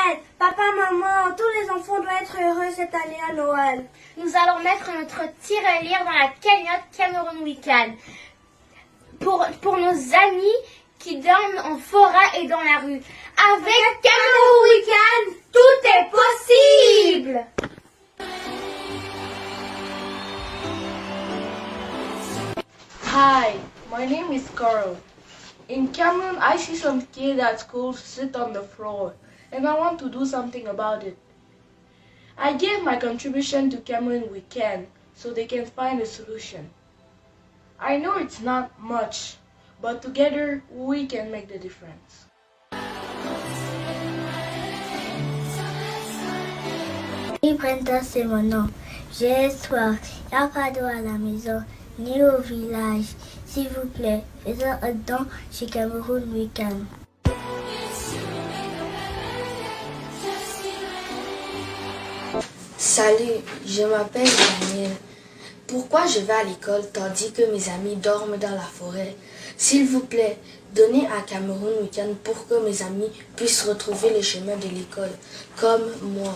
Noël. Papa, maman, tous les enfants doivent être heureux cette année à Noël. Nous allons mettre notre tirelire dans la cagnotte Cameroun Weekend. Pour nos amis qui dorment en forêt et dans la rue. Avec Cameroun Weekend, tout est possible! Hi, my name is Carl. In Cameroon, I see some kids at school sit on the floor, and I want to do something about it. I gave my contribution to Cameroon Weekend so they can find a solution. I know it's not much, but together we can make the difference. Brenda, c'est mon nom. J'ai soif. Il n'y a pas d'eau à la maison, ni au village. S'il vous plaît, faisons un don chez Cameroun Weekend. Salut, je m'appelle Daniel. Pourquoi je vais à l'école tandis que mes amis dorment dans la forêt? S'il vous plaît, donnez à Cameroun Weekend pour que mes amis puissent retrouver le chemin de l'école, comme moi.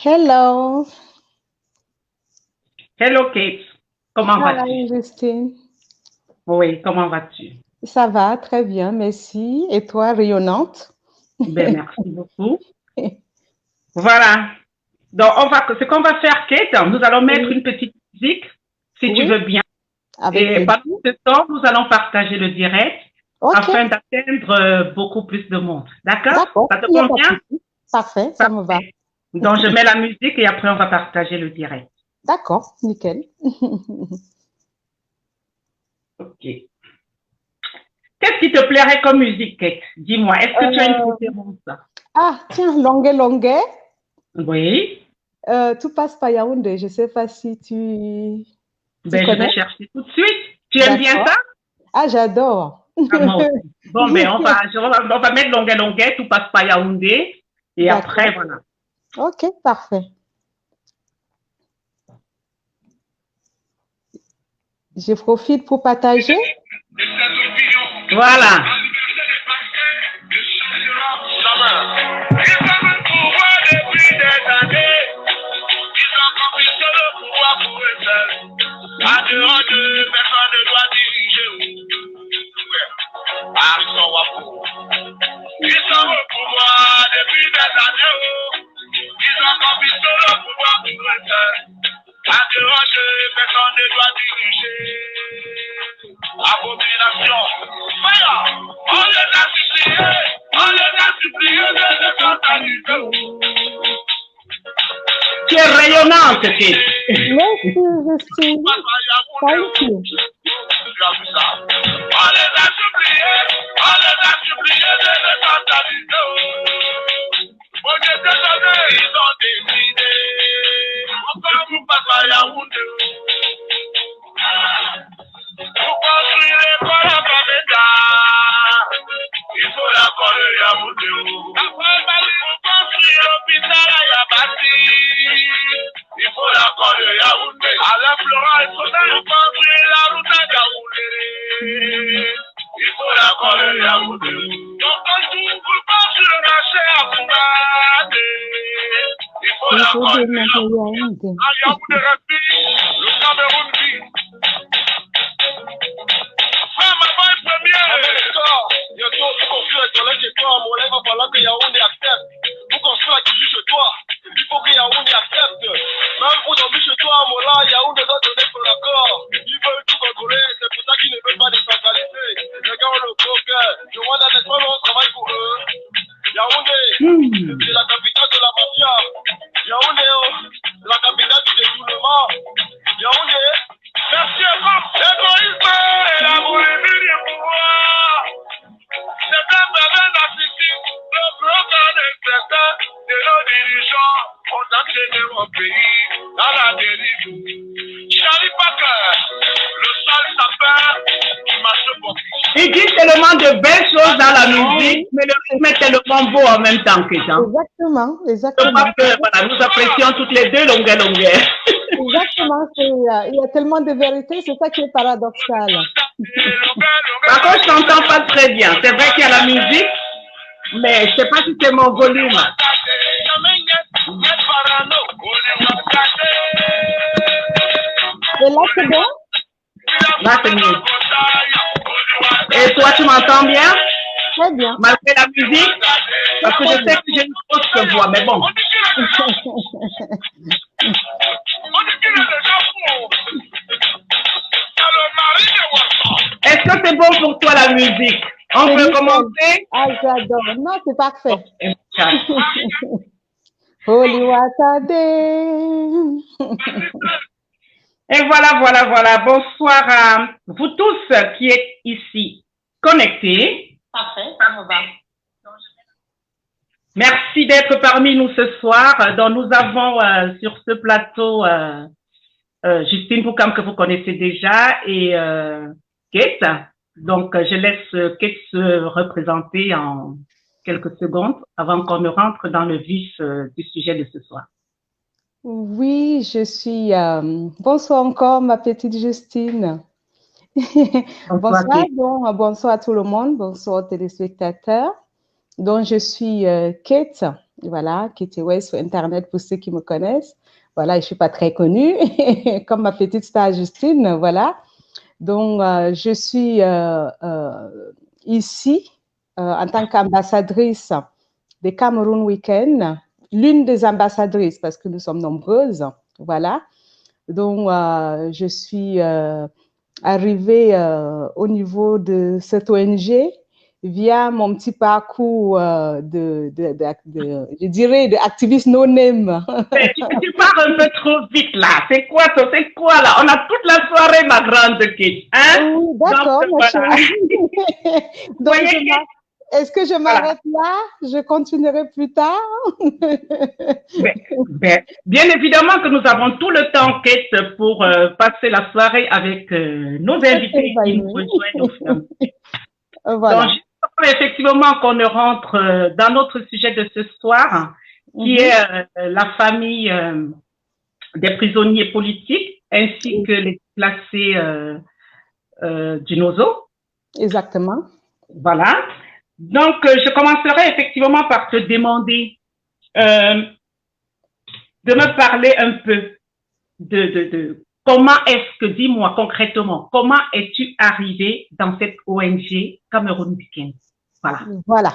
Hello. Hello Kate, comment vas-tu? Hi, Justine. Oui, comment vas-tu? Ça va, très bien, merci. Et toi, rayonnante? Ben, merci beaucoup. Voilà. Donc, ce qu'on va faire, Kate, nous allons mettre une petite musique, si tu veux bien. Et pendant ce temps, nous allons partager le direct afin d'atteindre beaucoup plus de monde. D'accord? Ça te convient? Parfait, ça me va. Donc, je mets la musique et après, on va partager le direct. D'accord, nickel. OK. Qu'est-ce qui te plairait comme musique, Kate? Dis-moi, est-ce que tu as une préférence? Ah, tiens, Longue. Oui. Tout passe par Yaoundé. Je ne sais pas si tu connais. Je vais chercher tout de suite. Tu aimes bien ça? Ah, j'adore. Ah, moi aussi. Bon, ben, on va mettre Longue, tout passe par Yaoundé. Et après, voilà. Ok, parfait. Je profite pour partager. Voilà. Tu es rayonnante, Kate. Merci, Justine. Thank you. la capitale de la mafia. Yaoundé, c'est la capitale du détournement. Yaoundé, merci à vous. L'égoïsme et la boulimie du pouvoir. C'est plein de narcissiques, le programme des certains de nos dirigeants ont entraîné mon pays dans la dérive. Charlie Parker, le seul sapin qui marche beaucoup. Il dit tellement de belles choses dans la musique, mais le rythme est tellement beau en même temps que ça. Exactement, Je exactement. crois que voilà, nous apprécions toutes les deux longueur. Exactement, il y a tellement de vérité, c'est ça qui est paradoxal. Par contre, je t'entends pas très bien. C'est vrai qu'il y a la musique, mais je sais pas si c'est mon volume. Et là, c'est bon? Là, c'est mieux. Et toi, tu m'entends bien? Très bien. Malgré la musique? Parce que je sais que j'ai une fausse voix, mais bon. Est-ce que c'est bon pour toi la musique? On peut commencer? Ah, j'adore. Non, c'est parfait. Holy Water Day. Et voilà. Bonsoir à vous tous qui êtes ici connectés. Parfait, ça me va. Merci d'être parmi nous ce soir. Donc, nous avons sur ce plateau Justine Boukam que vous connaissez déjà et Kate. Donc, je laisse Kate se représenter en quelques secondes avant qu'on ne rentre dans le vif du sujet de ce soir. Oui, je suis... bonsoir encore, ma petite Justine. Bonsoir à tout le monde, bonsoir aux téléspectateurs. Donc, je suis Kate, voilà, Kate West sur Internet pour ceux qui me connaissent. Voilà, je ne suis pas très connue, comme ma petite star Justine, voilà. Donc, je suis ici en tant qu'ambassadrice des Cameroun Weekend, l'une des ambassadrices parce que nous sommes nombreuses, voilà. Donc, je suis arrivée au niveau de cette ONG via mon petit parcours je dirais, d'activiste no-name. Tu pars un peu trop vite là. C'est quoi là? On a toute la soirée, ma grande Kate. Hein? Oui, d'accord, ma chérie. Donc, est-ce que je m'arrête là? Je continuerai plus tard? Bien évidemment que nous avons tout le temps, Kate, pour passer la soirée avec nos invités qui nous rejoignent. Voilà. Donc, effectivement qu'on ne rentre dans notre sujet de ce soir, qui est la famille des prisonniers politiques ainsi que les placés du NOZO. Exactement. Voilà. Donc, je commencerai effectivement par te demander de me parler un peu de comment est-ce que, dis-moi concrètement, comment es-tu arrivé dans cette ONG Cameroun Weekend? Voilà.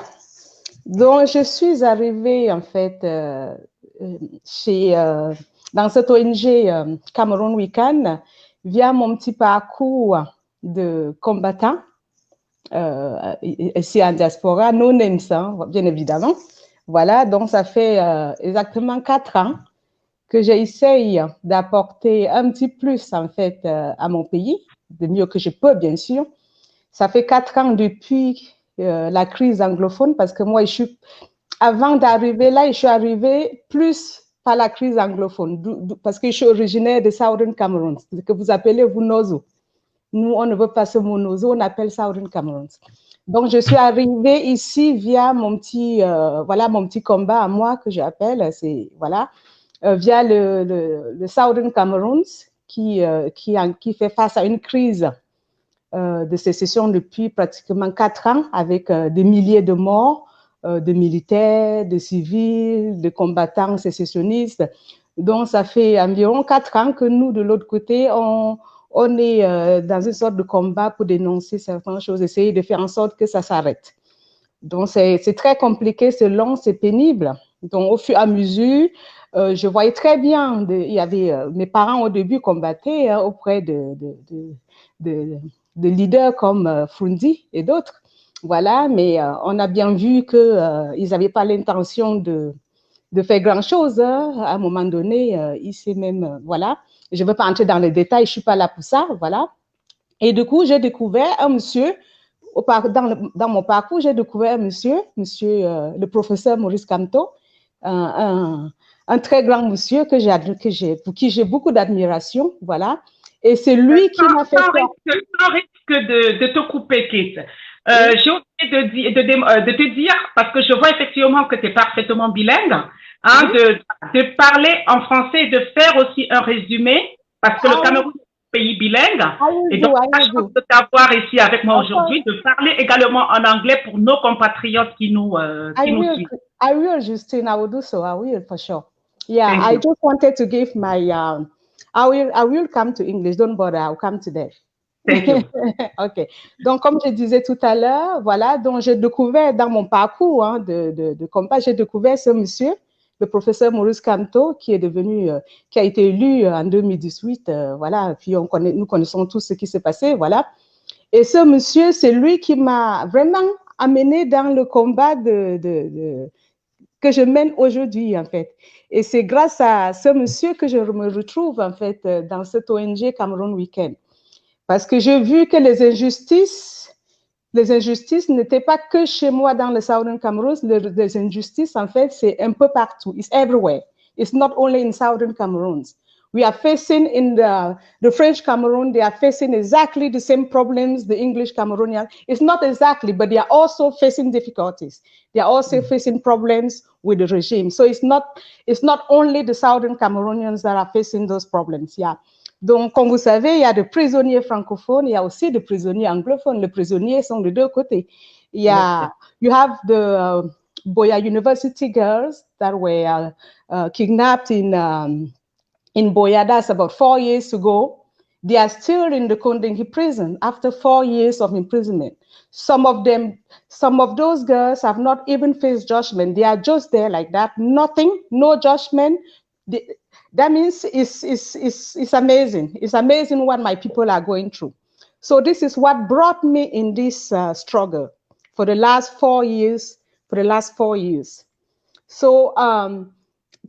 Donc, je suis arrivée, en fait, dans cette ONG Cameroun Weekend via mon petit parcours de combattant ici en diaspora, no-name, bien évidemment. Voilà, donc ça fait exactement 4 ans que j'essaye d'apporter un petit plus, en fait, à mon pays, de mieux que je peux, bien sûr. Ça fait 4 ans depuis la crise anglophone, parce que moi, avant d'arriver là, je suis arrivée plus par la crise anglophone, parce que je suis originaire de Southern Cameroun, ce que vous appelez vous Nozo. Nous, on ne veut pas ce mot Nozo, on appelle Southern Cameroun. Donc, je suis arrivée ici via mon petit, mon petit combat à moi que j'appelle, c'est, voilà, via le Southern Cameroun qui fait face à une crise de sécession depuis pratiquement 4 ans avec des milliers de morts, de militaires, de civils, de combattants sécessionnistes. Donc, ça fait environ 4 ans que nous, de l'autre côté, on est dans une sorte de combat pour dénoncer certaines choses, essayer de faire en sorte que ça s'arrête. Donc, c'est très compliqué, c'est long, c'est pénible. Donc, au fur et à mesure, je voyais très bien, il y avait, mes parents au début combattaient auprès de leaders comme Frundi et d'autres. Voilà, mais on a bien vu qu'ils n'avaient pas l'intention de faire grand-chose. Hein. À un moment donné, il s'est même, voilà, je ne veux pas entrer dans les détails, je ne suis pas là pour ça, voilà. Et du coup, j'ai découvert un monsieur, dans mon parcours, j'ai découvert un monsieur, le professeur Maurice Kamto, un très grand monsieur pour qui j'ai beaucoup d'admiration, voilà. Et c'est lui qui m'a fait faire. Sans risque de te couper, Kate. J'ai oublié de te dire, parce que je vois effectivement que tu es parfaitement bilingue, hein, de parler en français et de faire aussi un résumé, parce que le Cameroun est un pays bilingue. Et donc, la chance de t'avoir ici avec moi aujourd'hui, de parler également en anglais pour nos compatriotes qui nous suivent. I will, Justine. I will do so. I will, for sure. Yeah, I just wanted to give my... I will come to English. Don't bother. I'll come to that. Thank you. OK. Donc, comme je disais tout à l'heure, voilà, donc j'ai découvert dans mon parcours hein, de combat, j'ai découvert ce monsieur, le professeur Maurice Kamto, qui a été élu en 2018. Voilà, puis nous connaissons tous ce qui s'est passé, voilà. Et ce monsieur, c'est lui qui m'a vraiment amené dans le combat que je mène aujourd'hui, en fait. Et c'est grâce à ce monsieur que je me retrouve, en fait, dans cette ONG Cameroun Weekend. Parce que j'ai vu que les injustices n'étaient pas que chez moi dans le Southern Cameroon. Les injustices, en fait, c'est un peu partout. It's everywhere. It's not only in Southern Cameroon. We are facing in the French Cameroon, they are facing exactly the same problems the English Cameroonians. It's not exactly, but they are also facing difficulties. They are also facing problems with the regime. So it's not only the Southern Cameroonians that are facing those problems. Yeah. Donc, comme vous savez, il y a des prisonniers francophones, il y a aussi des prisonniers anglophones. Les prisonniers sont de deux côtés. You have the Boya University girls that were kidnapped in Boya. That's about 4 years ago. They are still in the Kondengui prison after 4 years of imprisonment. Some of those girls have not even faced judgment. They are just there like that, nothing, no judgment. That means it's amazing. It's amazing what my people are going through. So this is what brought me in this struggle for the last 4 years. So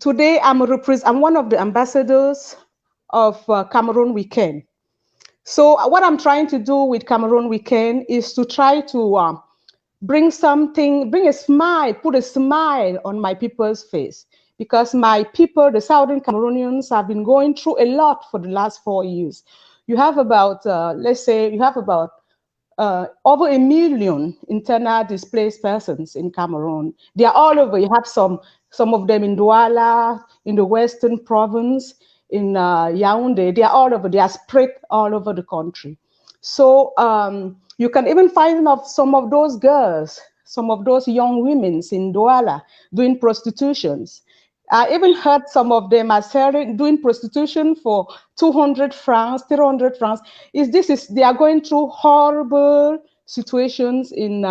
today I'm one of the ambassadors of Cameroun Weekend. So what I'm trying to do with Cameroun Weekend is to try to bring a smile, put a smile on my people's face. Because my people, the Southern Cameroonians, have been going through a lot for the last 4 years. You have about, over 1 million internal displaced persons in Cameroon. They are all over. You have some of them in Douala, in the Western Province, in Yaoundé. They are all over. They are spread all over the country. So you can even find some of those girls, some of those young women in Douala doing prostitutions. I even heard some of them are doing prostitution for 200 francs, 300 francs. They are going through horrible situations in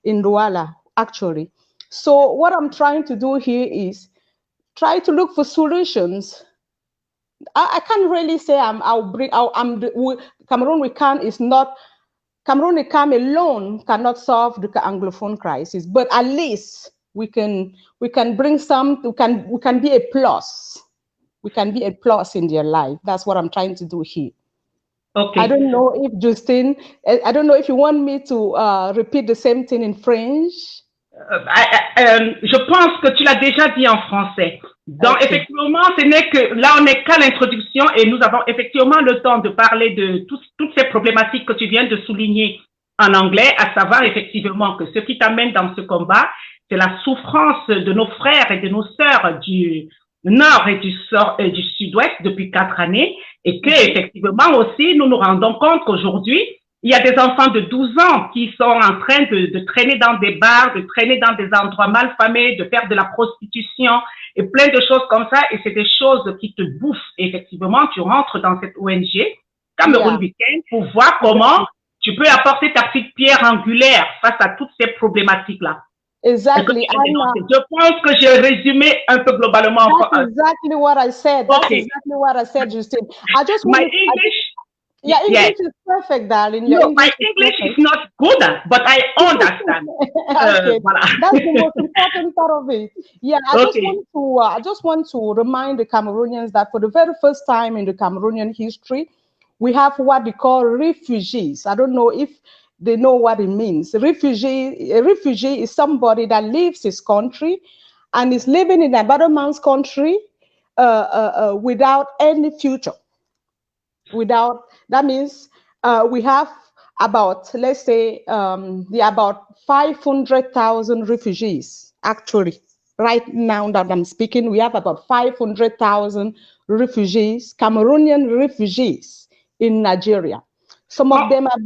Douala, actually. So what I'm trying to do here is try to look for solutions. I can't really say Cameroun Weekend is not. Cameroun Weekend alone cannot solve the Anglophone crisis, but at least we can bring we can be a plus. We can be a plus in their life. That's what I'm trying to do here. Okay. I don't know if Justine, I don't know if you want me to repeat the same thing in French. Je pense que tu l'as déjà dit en français. Donc, okay. Effectivement, on n'est qu'à l'introduction et nous avons effectivement le temps de parler de toutes ces problématiques que tu viens de souligner en anglais, à savoir effectivement que ce qui t'amène dans ce combat, c'est la souffrance de nos frères et de nos sœurs du nord et du sud-ouest depuis 4 années et que effectivement aussi, nous nous rendons compte qu'aujourd'hui, il y a des enfants de 12 ans qui sont en train de traîner dans des bars, de traîner dans des endroits mal famés, de faire de la prostitution et plein de choses comme ça. Et c'est des choses qui te bouffent. Et effectivement, tu rentres dans cette ONG, Cameroun Weekend, pour voir comment tu peux apporter ta petite pierre angulaire face à toutes ces problématiques-là. Exactly. Je pense que j'ai résumé un peu globalement. That's exactly what I said. That's exactly what I said, Justine. Your English is perfect, darling. Your no, my English is not good, but I understand. Okay, Voilà. that's the most important part of it. Yeah, I just want to remind the Cameroonians that for the very first time in the Cameroonian history, we have what they call refugees. I don't know if they know what it means. A refugee is somebody that leaves his country and is living in another man's country without any future. That means we have about, let's say, there are about 500,000 refugees. Actually, right now that I'm speaking, we have about 500,000 refugees, Cameroonian refugees in Nigeria. Some of them have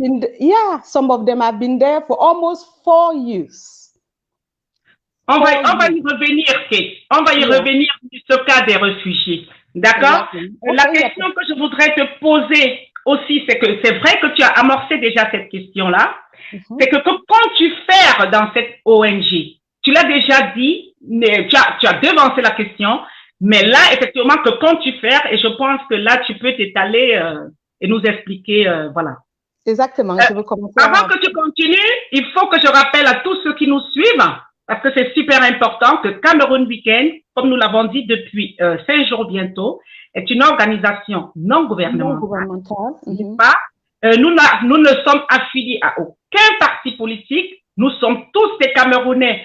been there for almost 4 years. On va y revenir, Kate. On va y revenir sur ce cas des réfugiés. D'accord? La question que je voudrais te poser aussi, c'est que c'est vrai que tu as amorcé déjà cette question-là. C'est que comptes-tu faire dans cette ONG? Tu l'as déjà dit, mais tu as devancé la question, mais là, effectivement, que comptes-tu faire? Et je pense que là, tu peux t'étaler et nous expliquer, voilà. Exactement. Je veux commencer avant que tu continues, il faut que je rappelle à tous ceux qui nous suivent, parce que c'est super important, que Cameroun Weekend, comme nous l'avons dit depuis 5 jours bientôt, est une organisation non gouvernementale. Nous ne sommes affiliés à aucun parti politique. Nous sommes tous des Camerounais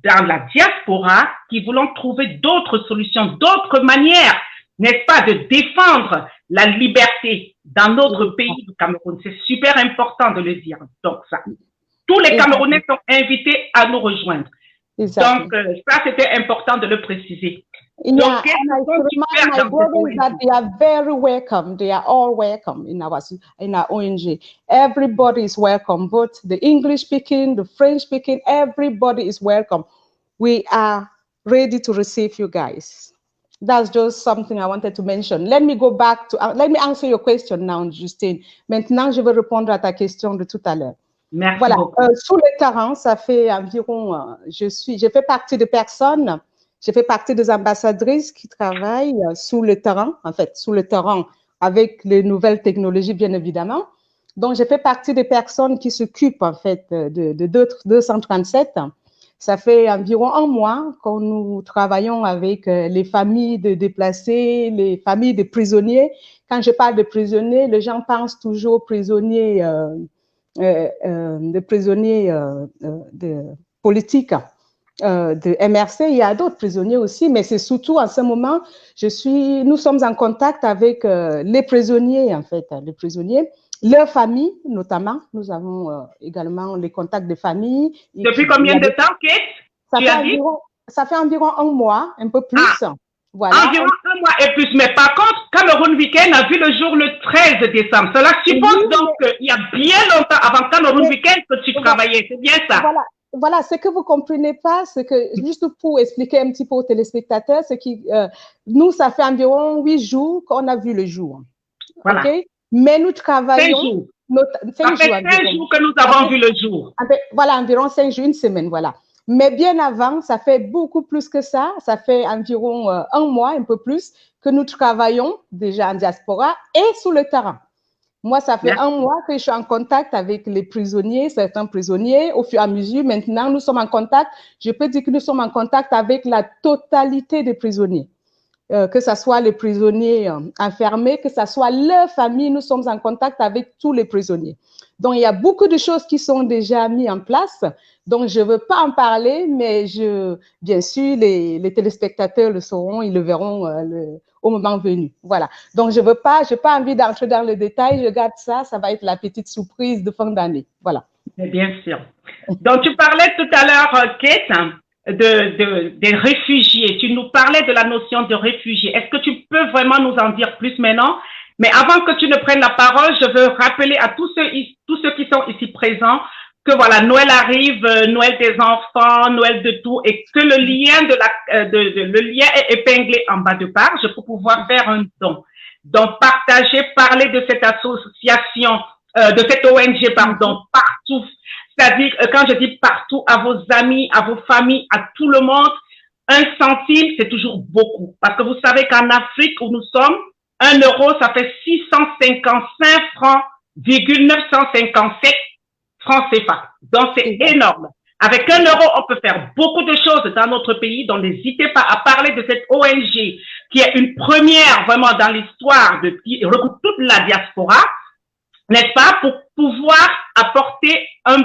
dans la diaspora qui voulons trouver d'autres solutions, d'autres manières, n'est-ce pas, de défendre la liberté dans notre pays du Cameroun. C'est super important de le dire. Donc, ça, tous les Camerounais sont invités à nous rejoindre. Donc, ça, c'était important de le préciser. Yeah, and I remind my brothers that they are very welcome. They are all welcome in our ONG. Everybody is welcome, both the English speaking, the French speaking, everybody is welcome. We are ready to receive you guys. That's just something I wanted to mention. Let me go back to, let me answer your question now, Justine. Maintenant, je vais répondre à ta question de tout à l'heure. Merci voilà, beaucoup. Sous le terrain, ça fait environ, je fais partie des personnes, je fais partie des ambassadrices qui travaillent sous le terrain, en fait, sous le terrain avec les nouvelles technologies, bien évidemment. Donc, je fais partie des personnes qui s'occupent, en fait, de 237. Ça fait environ 1 mois que nous travaillons avec les familles de déplacés, les familles de prisonniers. Quand je parle de prisonniers, les gens pensent toujours aux prisonniers de prisonniers de politique de MRC. Il y a d'autres prisonniers aussi, mais c'est surtout en ce moment, nous sommes en contact avec les prisonniers, en fait, les prisonniers, leurs familles notamment. Nous avons également les contacts de familles. Depuis combien de temps, Kate? Ça fait environ 1 mois, un peu plus. Voilà. Environ 1 mois et plus. Mais par contre, Cameroun Weekend a vu le jour le 13 décembre. Cela suppose donc qu'il y a bien longtemps avant Cameroun Weekend que tu travaillais. C'est bien ça? Voilà, ce que vous ne comprenez pas, c'est que, juste pour expliquer un petit peu aux téléspectateurs, c'est que nous, ça fait environ 8 jours qu'on a vu le jour. Voilà. Okay? Mais nous travaillons. 5 jours que nous avons vu le jour. Voilà, environ 5 jours, 1 semaine, voilà. Mais bien avant, ça fait beaucoup plus que ça. Ça fait environ 1 mois, un peu plus, que nous travaillons déjà en diaspora et sur le terrain. Moi, ça fait 1 mois que je suis en contact avec les prisonniers, certains prisonniers. Au fur et à mesure, maintenant, nous sommes en contact. Je peux dire que nous sommes en contact avec la totalité des prisonniers. Que ce soit les prisonniers enfermés, que ce soit leur famille, nous sommes en contact avec tous les prisonniers. Donc, il y a beaucoup de choses qui sont déjà mises en place. Donc, je ne veux pas en parler, mais bien sûr, les téléspectateurs le sauront, ils le verront au moment venu. Voilà. Donc, je n'ai pas envie d'entrer dans le détail. Je garde ça. Ça va être la petite surprise de fin d'année. Voilà. Bien sûr. Donc, tu parlais tout à l'heure, Kate, des réfugiés. Tu nous parlais de la notion de réfugiés. Est-ce que tu peux vraiment nous en dire plus maintenant? Mais avant que tu ne prennes la parole, je veux rappeler à tous ceux qui sont ici présents que voilà, Noël arrive, Noël des enfants, Noël de tout, et que le lien le lien est épinglé en bas de page pour pouvoir faire un don. Donc, parler de cette association, de cette ONG, pardon, partout. C'est-à-dire, quand je dis partout, à vos amis, à vos familles, à tout le monde, 1 centime, c'est toujours beaucoup. Parce que vous savez qu'en Afrique où nous sommes, 1 euro, ça fait 655 francs, 957 francs CFA. Donc, c'est énorme. Avec 1 euro, on peut faire beaucoup de choses dans notre pays. Donc, n'hésitez pas à parler de cette ONG qui est une première vraiment dans l'histoire qui regroupe toute la diaspora, n'est-ce pas, pour pouvoir apporter un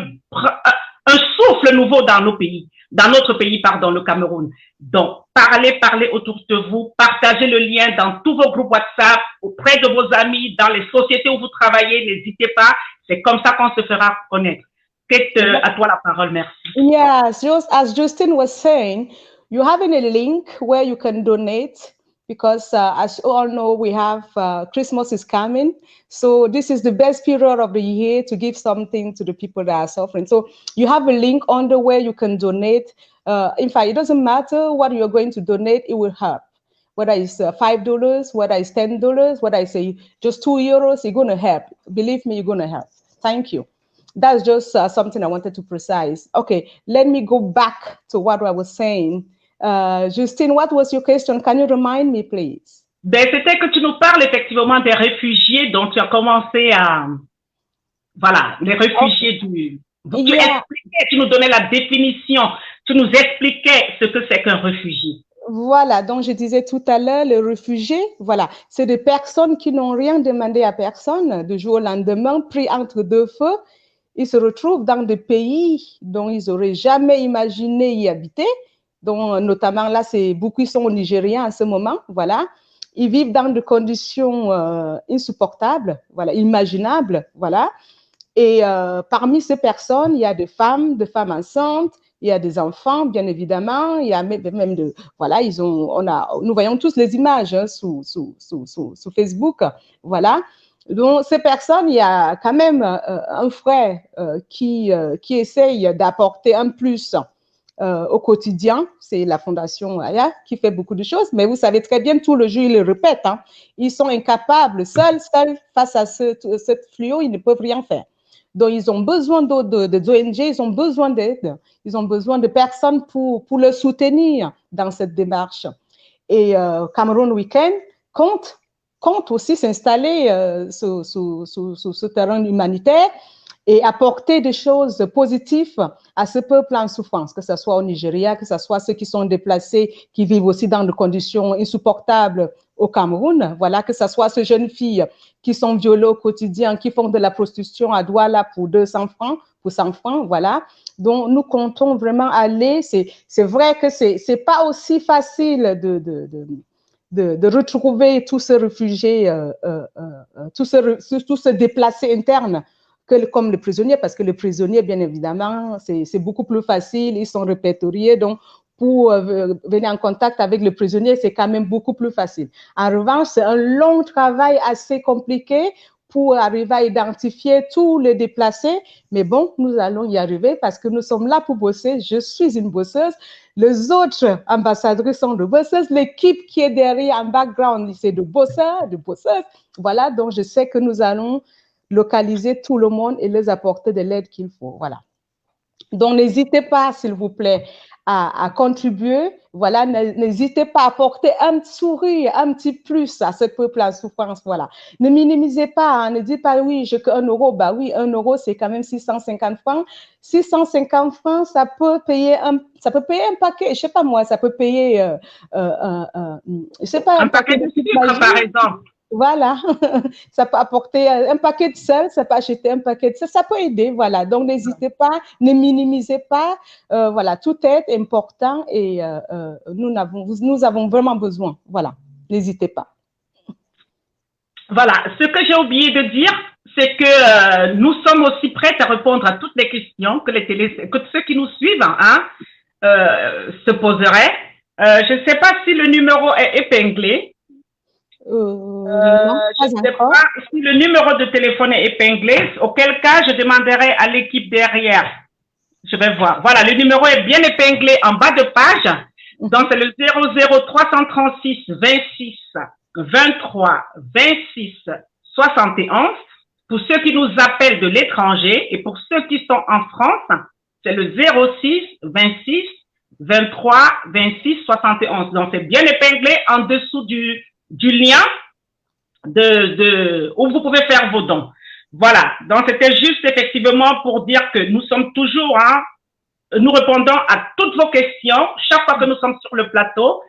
souffle nouveau dans nos pays, dans notre pays, pardon, le Cameroun. Donc, parlez autour de vous, partagez le lien dans tous vos groupes WhatsApp, auprès de vos amis, dans les sociétés où vous travaillez, n'hésitez pas. C'est comme ça qu'on se fera connaître. Kate, à toi la parole, merci. Yes, just as Justin was saying, you have a link where you can donate because as you all know, we have Christmas is coming. So this is the best period of the year to give something to the people that are suffering. So you have a link under where you can donate. In fact, it doesn't matter what you're going to donate, it will help. Whether it's $5, whether it's $10, whether it's just €2, you're going to help. Believe me, you're going to help. Thank you. That's just something I wanted to precise. Okay, let me go back to what I was saying. Justine, what was your question? Can you remind me, please? Ben, c'était que tu nous parles effectivement des réfugiés dont tu as commencé à... Voilà, les réfugiés du... Donc, tu nous donnais la définition, tu nous expliquais ce que c'est qu'un réfugié. Voilà, donc je disais tout à l'heure, les réfugiés, voilà, c'est des personnes qui n'ont rien demandé à personne, du jour au lendemain, pris entre deux feux. Ils se retrouvent dans des pays dont ils n'auraient jamais imaginé y habiter. Donc, notamment là, beaucoup sont au Nigeria en ce moment, voilà. Ils vivent dans des conditions insupportables, voilà, imaginables, voilà. Et parmi ces personnes, il y a des femmes enceintes, il y a des enfants, bien évidemment, il y a même voilà, nous voyons tous les images hein, sous Facebook, voilà. Donc, ces personnes, il y a quand même un frère qui essaye d'apporter un plus au quotidien. C'est la Fondation Aya qui fait beaucoup de choses. Mais vous savez très bien, tout le jour, ils le répètent. Hein, ils sont incapables, seuls face à cette fléau, ils ne peuvent rien faire. Donc, ils ont besoin d'ONG, ils ont besoin d'aide. Ils ont besoin de personnes pour le soutenir dans cette démarche. Et Cameroun Weekend compte aussi s'installer sur ce terrain humanitaire et apporter des choses positives à ce peuple en souffrance, que ce soit au Nigeria, que ce soit ceux qui sont déplacés, qui vivent aussi dans des conditions insupportables au Cameroun, voilà, que ce soit ces jeunes filles qui sont violées au quotidien, qui font de la prostitution à Douala pour 200 francs, pour 100 francs, voilà. Donc, nous comptons vraiment aller, c'est vrai que c'est pas aussi facile de retrouver tous ces réfugiés, tous ces déplacés internes comme les prisonniers, parce que les prisonniers, bien évidemment, c'est beaucoup plus facile, ils sont répertoriés, donc pour venir en contact avec les prisonniers, c'est quand même beaucoup plus facile. En revanche, c'est un long travail assez compliqué pour arriver à identifier tous les déplacés, mais bon, nous allons y arriver parce que nous sommes là pour bosser. Je suis une bosseuse. Les autres ambassadrices sont de bosseuses. L'équipe qui est derrière en background, c'est de bosseurs, de bosseuses. Voilà, donc je sais que nous allons localiser tout le monde et les apporter de l'aide qu'il faut. Voilà. Donc, n'hésitez pas, s'il vous plaît, à contribuer. Voilà, n'hésitez pas à apporter un petit sourire, un petit plus à ce peuple en souffrance. Voilà. Ne minimisez pas, hein, ne dites pas oui, j'ai que 1 euro. Bah oui, 1 euro, c'est quand même 650 francs. 650 francs, ça peut payer un paquet, je sais pas moi, ça peut payer, je sais pas, un paquet de sucre, par exemple. Voilà, ça peut apporter un paquet de sel, ça peut acheter un paquet de sel, ça peut aider, voilà. Donc, n'hésitez pas, ne minimisez pas, voilà, tout est important et nous avons vraiment besoin, voilà, n'hésitez pas. Voilà, ce que j'ai oublié de dire, c'est que nous sommes aussi prêts à répondre à toutes les questions que ceux qui nous suivent se poseraient. Je ne sais pas si le numéro est épinglé. Je ne sais pas si le numéro de téléphone est épinglé, auquel cas je demanderai à l'équipe derrière. Je vais voir. Voilà, le numéro est bien épinglé en bas de page. Donc, c'est le 00336 26 23 26 71. Pour ceux qui nous appellent de l'étranger et pour ceux qui sont en France, c'est le 06 26 23 26 71. Donc, c'est bien épinglé en dessous du lien où vous pouvez faire vos dons. Voilà. Donc, c'était juste effectivement pour dire que nous sommes toujours, nous répondons à toutes vos questions chaque fois que nous sommes sur le plateau,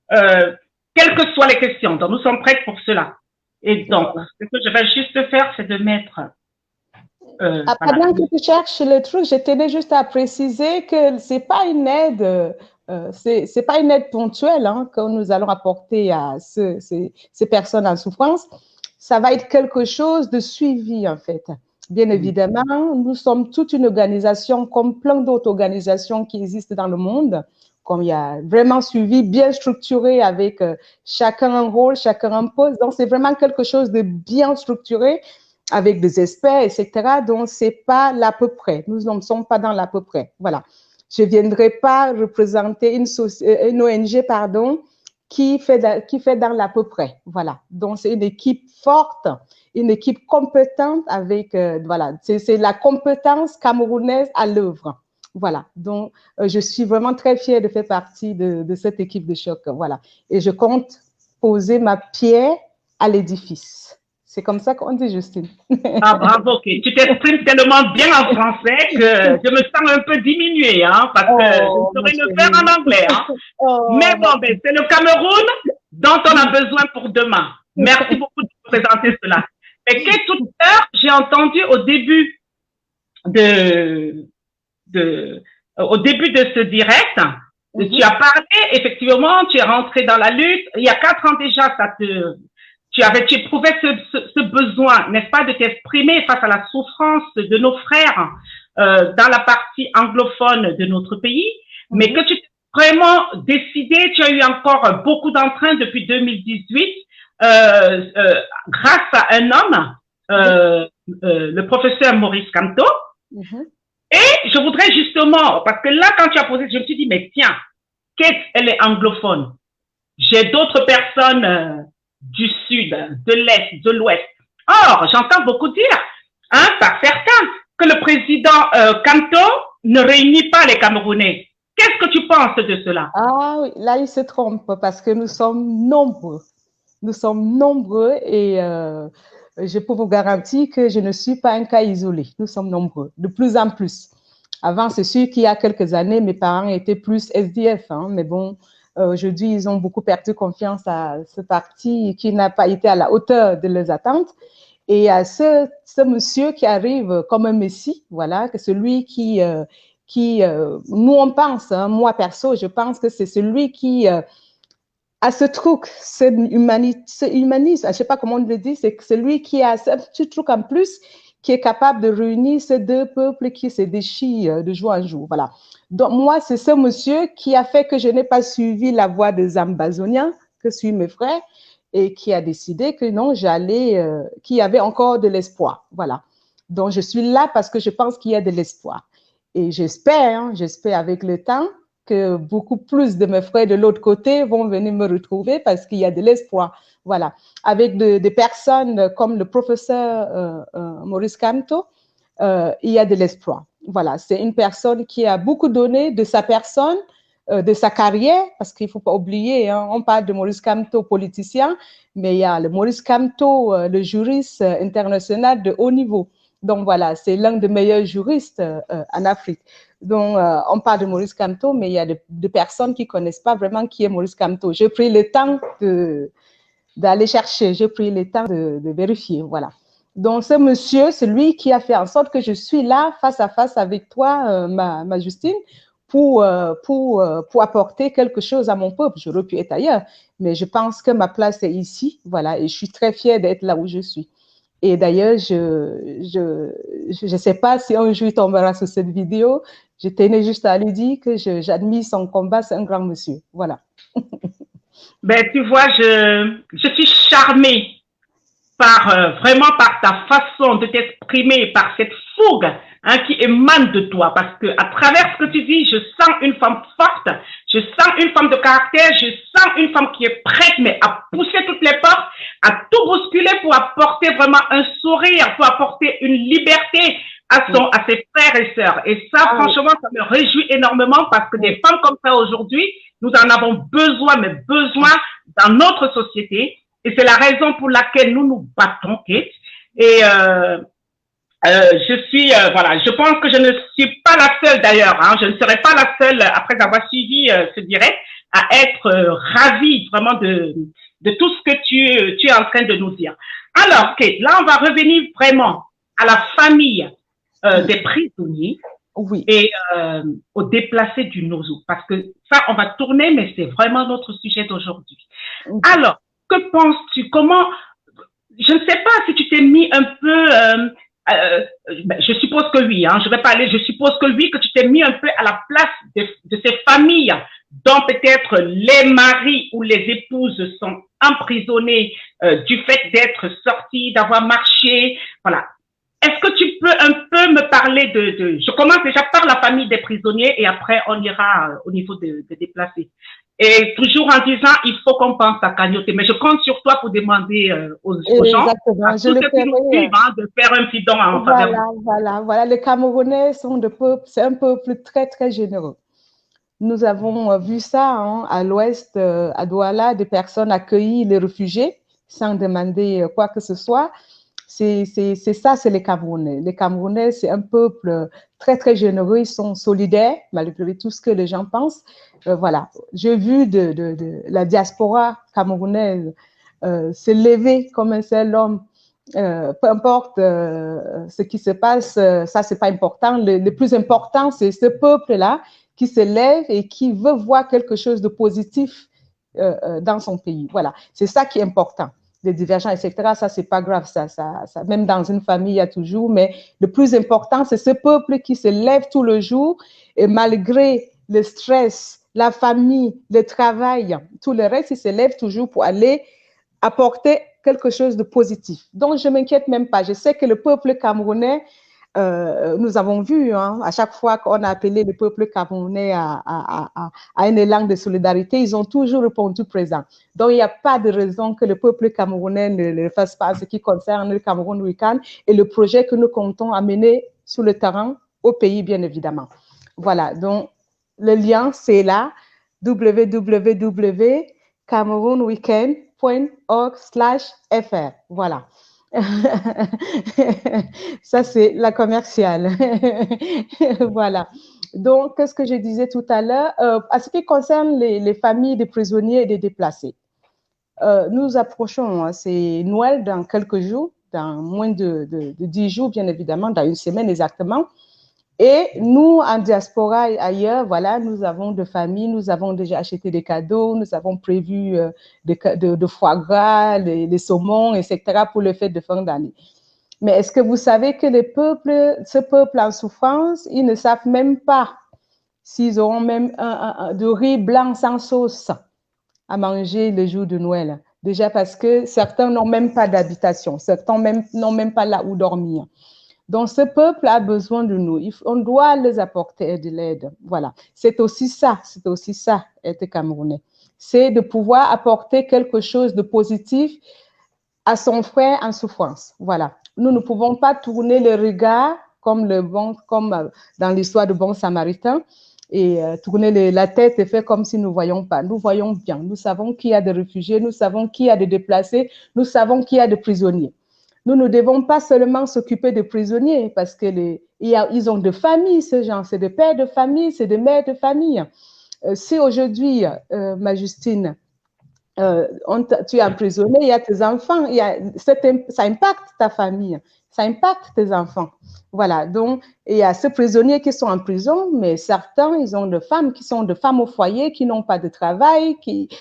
quelles que soient les questions. Donc, nous sommes prêts pour cela. Et donc, ce que je vais juste faire, c'est de mettre... Pendant que tu cherches le truc, je tenais juste à préciser que c'est pas une aide... c'est pas une aide ponctuelle que nous allons apporter à ces personnes en souffrance. Ça va être quelque chose de suivi, en fait. Bien évidemment, nous sommes toute une organisation, comme plein d'autres organisations qui existent dans le monde, comme il y a vraiment suivi, bien structuré, avec chacun un rôle, chacun un poste. Donc, c'est vraiment quelque chose de bien structuré, avec des experts, etc. Donc, c'est pas l'à peu près. Nous ne sommes pas dans l'à peu près. Voilà. Je ne viendrai pas représenter une ONG, pardon, qui fait dans l'à peu près. Voilà. Donc, c'est une équipe forte, une équipe compétente avec, voilà, c'est la compétence camerounaise à l'œuvre. Voilà. Donc, je suis vraiment très fière de faire partie de cette équipe de choc. Voilà. Et je compte poser ma pierre à l'édifice. C'est comme ça qu'on dit, Justine. Ah, bravo, okay. Tu t'exprimes tellement bien en français que je me sens un peu diminuée, parce que je saurais le faire en anglais. Mais bon, ben, c'est le Cameroun dont on a besoin pour demain. Merci beaucoup de présenter cela. Et que tout à l'heure, j'ai entendu au début de ce direct, tu as parlé, effectivement, tu es rentré dans la lutte. Il y a 4 ans déjà, tu éprouvais ce besoin, n'est-ce pas, de t'exprimer face à la souffrance de nos frères dans la partie anglophone de notre pays, mais que tu t'es vraiment décidé, tu as eu encore beaucoup d'entrain depuis 2018 grâce à un homme, le professeur Maurice Kamto. Et je voudrais justement, parce que là, quand tu as posé, je me suis dit, mais tiens, Kate, elle est anglophone. J'ai d'autres personnes du sud, de l'est, de l'ouest. Or, j'entends beaucoup dire, par certains, que le président Kamto ne réunit pas les Camerounais. Qu'est-ce que tu penses de cela? Ah oui, là, il se trompe parce que nous sommes nombreux. Nous sommes nombreux et je peux vous garantir que je ne suis pas un cas isolé. Nous sommes nombreux, de plus en plus. Avant, c'est sûr qu'il y a quelques années, mes parents étaient plus SDF, mais bon, aujourd'hui, ils ont beaucoup perdu confiance à ce parti qui n'a pas été à la hauteur de leurs attentes. Et à ce monsieur qui arrive comme un messie, voilà, que celui qui nous on pense, moi perso, je pense que c'est celui qui a ce truc, ce humanisme, je sais pas comment on le dit, c'est celui qui a ce petit truc en plus, qui est capable de réunir ces deux peuples qui se déchirent de jour en jour, voilà. Donc moi, c'est ce monsieur qui a fait que je n'ai pas suivi la voie des Ambazoniens, que suivent mes frères, et qui a décidé que non, qu'il y avait encore de l'espoir, voilà. Donc je suis là parce que je pense qu'il y a de l'espoir. Et j'espère avec le temps que beaucoup plus de mes frères de l'autre côté vont venir me retrouver parce qu'il y a de l'espoir. Voilà. Avec des personnes comme le professeur Maurice Kamto, il y a de l'espoir. Voilà. C'est une personne qui a beaucoup donné de sa personne, de sa carrière, parce qu'il ne faut pas oublier, on parle de Maurice Kamto, politicien, mais il y a le Maurice Kamto, le juriste international de haut niveau. Donc voilà, c'est l'un des meilleurs juristes en Afrique. Donc on parle de Maurice Kamto, mais il y a des personnes qui ne connaissent pas vraiment qui est Maurice Kamto. J'ai pris le temps d'aller chercher, j'ai pris le temps de vérifier, voilà. Donc ce monsieur, c'est lui qui a fait en sorte que je suis là face à face avec toi, ma Justine, pour apporter quelque chose à mon peuple. J'aurais pu être ailleurs, mais je pense que ma place est ici, voilà, et je suis très fière d'être là où je suis. Et d'ailleurs, je sais pas si un jour il tombera sur cette vidéo, je tenais juste à lui dire que j'admire son combat, c'est un grand monsieur. Voilà. Ben, tu vois, je suis charmée vraiment par ta façon de t'exprimer, par cette fougue qui émane de toi, parce que à travers ce que tu dis, je sens une femme forte, je sens une femme de caractère, je sens une femme qui est prête, mais à pousser toutes les portes, à tout bousculer pour apporter vraiment un sourire, pour apporter une liberté à ses frères et sœurs. Et ça, franchement, ça me réjouit énormément parce que des femmes comme ça aujourd'hui, nous en avons besoin, mais besoin dans notre société. Et c'est la raison pour laquelle nous nous battons, Kate. Et je pense que je ne suis pas la seule d'ailleurs, hein, je ne serai pas la seule après avoir suivi ce direct à être ravie vraiment de tout ce que tu es en train de nous dire. Alors, Kate, là, on va revenir vraiment à la famille des prisonniers et aux déplacés du Nozo, parce que ça, on va tourner, mais c'est vraiment notre sujet d'aujourd'hui. Alors, que penses-tu? Comment, je ne sais pas si tu t'es mis un peu, je suppose que oui, hein, je vais pas aller, je suppose que oui, que tu t'es mis un peu à la place de ces familles dont peut-être les maris ou les épouses sont emprisonnés du fait d'être sortis, d'avoir marché, voilà. Est-ce que tu peux un peu me parler je commence déjà par la famille des prisonniers et après on ira au niveau des déplacés. Et toujours en disant, il faut qu'on pense à Kagnoté. Mais je compte sur toi pour demander aux gens, à tous ceux qui nous suivent, hein, de faire un petit don en faveur. Voilà. Les Camerounais sont c'est un peuple très, très généreux. Nous avons vu ça hein, à l'ouest, à Douala, des personnes accueillies les réfugiés sans demander quoi que ce soit. C'est ça, c'est les Camerounais. Les Camerounais, c'est un peuple très, très généreux. Ils sont solidaires, malgré tout ce que les gens pensent. Voilà. J'ai vu de la diaspora camerounaise se lever comme un seul homme. Peu importe ce qui se passe, ça, c'est pas important. Le plus important, c'est ce peuple-là qui se lève et qui veut voir quelque chose de positif dans son pays. Voilà. C'est ça qui est important. Les divergences, etc., ça, c'est pas grave. Ça, même dans une famille, il y a toujours. Mais le plus important, c'est ce peuple qui se lève tout le jour et malgré le stress, la famille, le travail, tout le reste, il se lève toujours pour aller apporter quelque chose de positif. Donc, je ne m'inquiète même pas. Je sais que le peuple camerounais, nous avons vu, hein, à chaque fois qu'on a appelé le peuple camerounais à un élan de solidarité, ils ont toujours répondu présent. Donc, il n'y a pas de raison que le peuple camerounais ne le fasse pas en ce qui concerne le Cameroun Week-end et le projet que nous comptons amener sur le terrain au pays, bien évidemment. Voilà, donc le lien, c'est là, www.camerounweekend.org/fr. Voilà. Ça, c'est la commerciale. Voilà. Donc, qu'est-ce que je disais tout à l'heure? À ce qui concerne les familles des prisonniers et des déplacés, nous approchons, hein, c'est Noël dans quelques jours, dans moins de 10 jours, bien évidemment, dans une semaine exactement. Et nous, en diaspora et ailleurs, voilà, nous avons de familles, nous avons déjà acheté des cadeaux, nous avons prévu de foie gras, les saumons, etc. pour le fête de fin d'année. Mais est-ce que vous savez que ce peuple en souffrance, ils ne savent même pas s'ils auront même de riz blanc sans sauce à manger le jour de Noël? Déjà parce que certains n'ont même pas d'habitation, certains n'ont même pas là où dormir. Donc, ce peuple a besoin de nous. On doit les apporter de l'aide. Voilà. C'est aussi ça, être Camerounais. C'est de pouvoir apporter quelque chose de positif à son frère en souffrance. Voilà. Nous ne pouvons pas tourner le regard comme dans l'histoire de Bon Samaritain et tourner la tête et faire comme si nous ne voyons pas. Nous voyons bien. Nous savons qu'il y a des réfugiés, nous savons qu'il y a des déplacés, nous savons qu'il y a des prisonniers. Nous ne devons pas seulement s'occuper des prisonniers parce ils ont de familles, ces gens. C'est des pères de famille, c'est des mères de famille. Si aujourd'hui, ma Justine, tu es emprisonné, il y a tes enfants, ça impacte ta famille, ça impacte tes enfants. Voilà, donc il y a ces prisonniers qui sont en prison, mais certains, ils ont des femmes qui sont des femmes au foyer, qui n'ont pas de travail,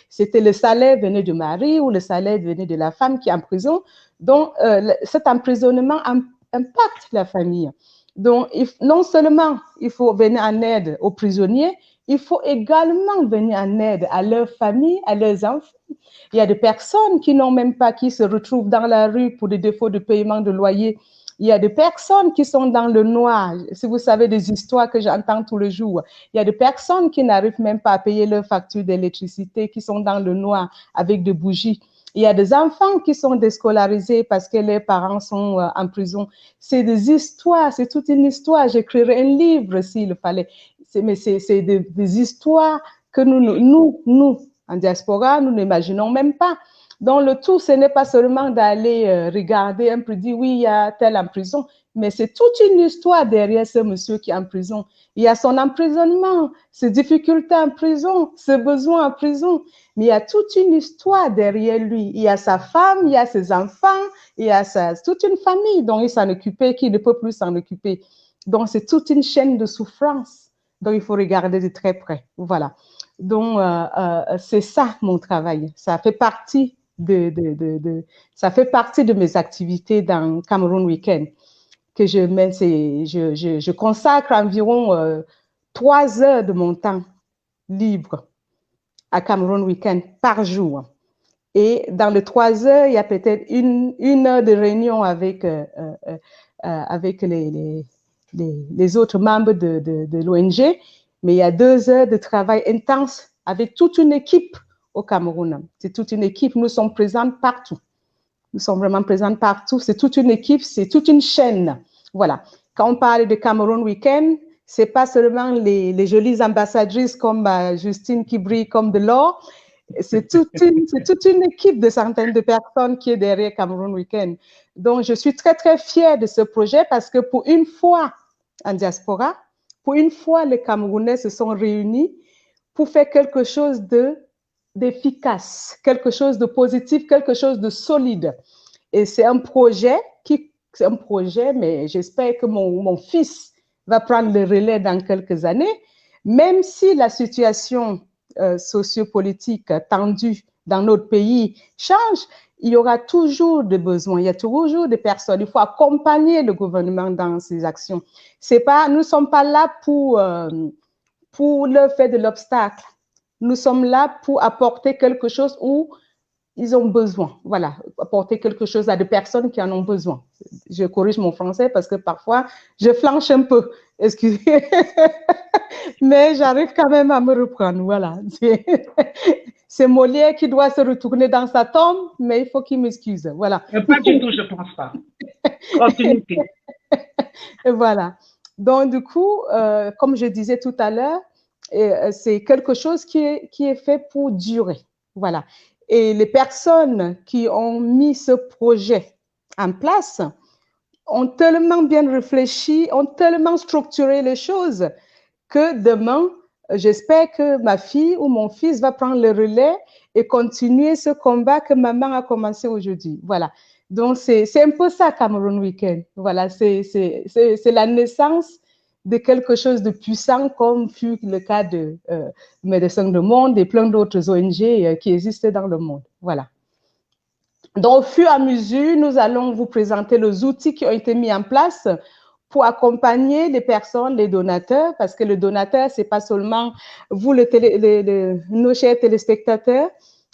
c'était le salaire venait du mari ou le salaire venait de la femme qui est en prison. Donc, cet emprisonnement impacte la famille. Donc, non seulement il faut venir en aide aux prisonniers, il faut également venir en aide à leurs familles, à leurs enfants. Il y a des personnes qui n'ont même pas, qui se retrouvent dans la rue pour des défauts de paiement de loyer. Il y a des personnes qui sont dans le noir. Si vous savez des histoires que j'entends tous les jours, il y a des personnes qui n'arrivent même pas à payer leurs factures d'électricité, qui sont dans le noir avec des bougies. Il y a des enfants qui sont déscolarisés parce que leurs parents sont en prison. C'est des histoires, c'est toute une histoire. J'écrirais un livre s'il fallait. Mais c'est des histoires que nous, en diaspora, nous n'imaginons même pas. Donc, le tout, ce n'est pas seulement d'aller regarder un peu, dire oui, il y a tel en prison, mais c'est toute une histoire derrière ce monsieur qui est en prison. Il y a son emprisonnement, ses difficultés en prison, ses besoins en prison, mais il y a toute une histoire derrière lui. Il y a sa femme, il y a ses enfants, il y a toute une famille dont il s'en occupait, qui ne peut plus s'en occuper. Donc, c'est toute une chaîne de souffrance dont il faut regarder de très près. Voilà. Donc, c'est ça mon travail. Ça fait partie ça fait partie de mes activités dans Cameroun Weekend que je mène. Je consacre environ 3 heures de mon temps libre à Cameroun Weekend par jour. Et dans les 3 heures, il y a peut-être une heure de réunion avec les autres membres de l'ONG, mais il y a 2 heures de travail intense avec toute une équipe au Cameroun. C'est toute une équipe, nous sommes présents partout. Nous sommes vraiment présents partout, c'est toute une équipe, c'est toute une chaîne. Voilà. Quand on parle de Cameroun Weekend, c'est pas seulement les jolies ambassadrices comme Justine qui brille comme de l'or, c'est toute une équipe de centaines de personnes qui est derrière Cameroun Weekend. Donc, je suis très, très fière de ce projet parce que pour une fois en diaspora, pour une fois, les Camerounais se sont réunis pour faire quelque chose d'efficace, quelque chose de positif, quelque chose de solide. Et c'est un projet mais j'espère que mon fils va prendre le relais dans quelques années, même si la situation sociopolitique tendue dans notre pays change, il y aura toujours des besoins, il y a toujours des personnes. Il faut accompagner le gouvernement dans ses actions. Nous ne sommes pas là pour leur faire de l'obstacle. Nous sommes là pour apporter quelque chose où ils ont besoin. Voilà, apporter quelque chose à des personnes qui en ont besoin. Je corrige mon français parce que parfois, je flanche un peu. Excusez. Mais j'arrive quand même à me reprendre. Voilà. C'est Molière qui doit se retourner dans sa tombe, mais il faut qu'il m'excuse. Voilà. Pas du tout, je ne pense pas. Continuité. Voilà. Donc, du coup, comme je disais tout à l'heure, c'est quelque chose qui est fait pour durer. Voilà. Et les personnes qui ont mis ce projet en place ont tellement bien réfléchi, ont tellement structuré les choses que demain, j'espère que ma fille ou mon fils va prendre le relais et continuer ce combat que maman a commencé aujourd'hui. Voilà. Donc, c'est un peu ça, Cameroun Weekend. Voilà, c'est la naissance de quelque chose de puissant, comme fut le cas de Médecins du Monde et plein d'autres ONG qui existent dans le monde. Voilà. Donc, au fur et à mesure, nous allons vous présenter les outils qui ont été mis en place pour accompagner les personnes, les donateurs, parce que le donateur, c'est pas seulement vous, nos chers téléspectateurs.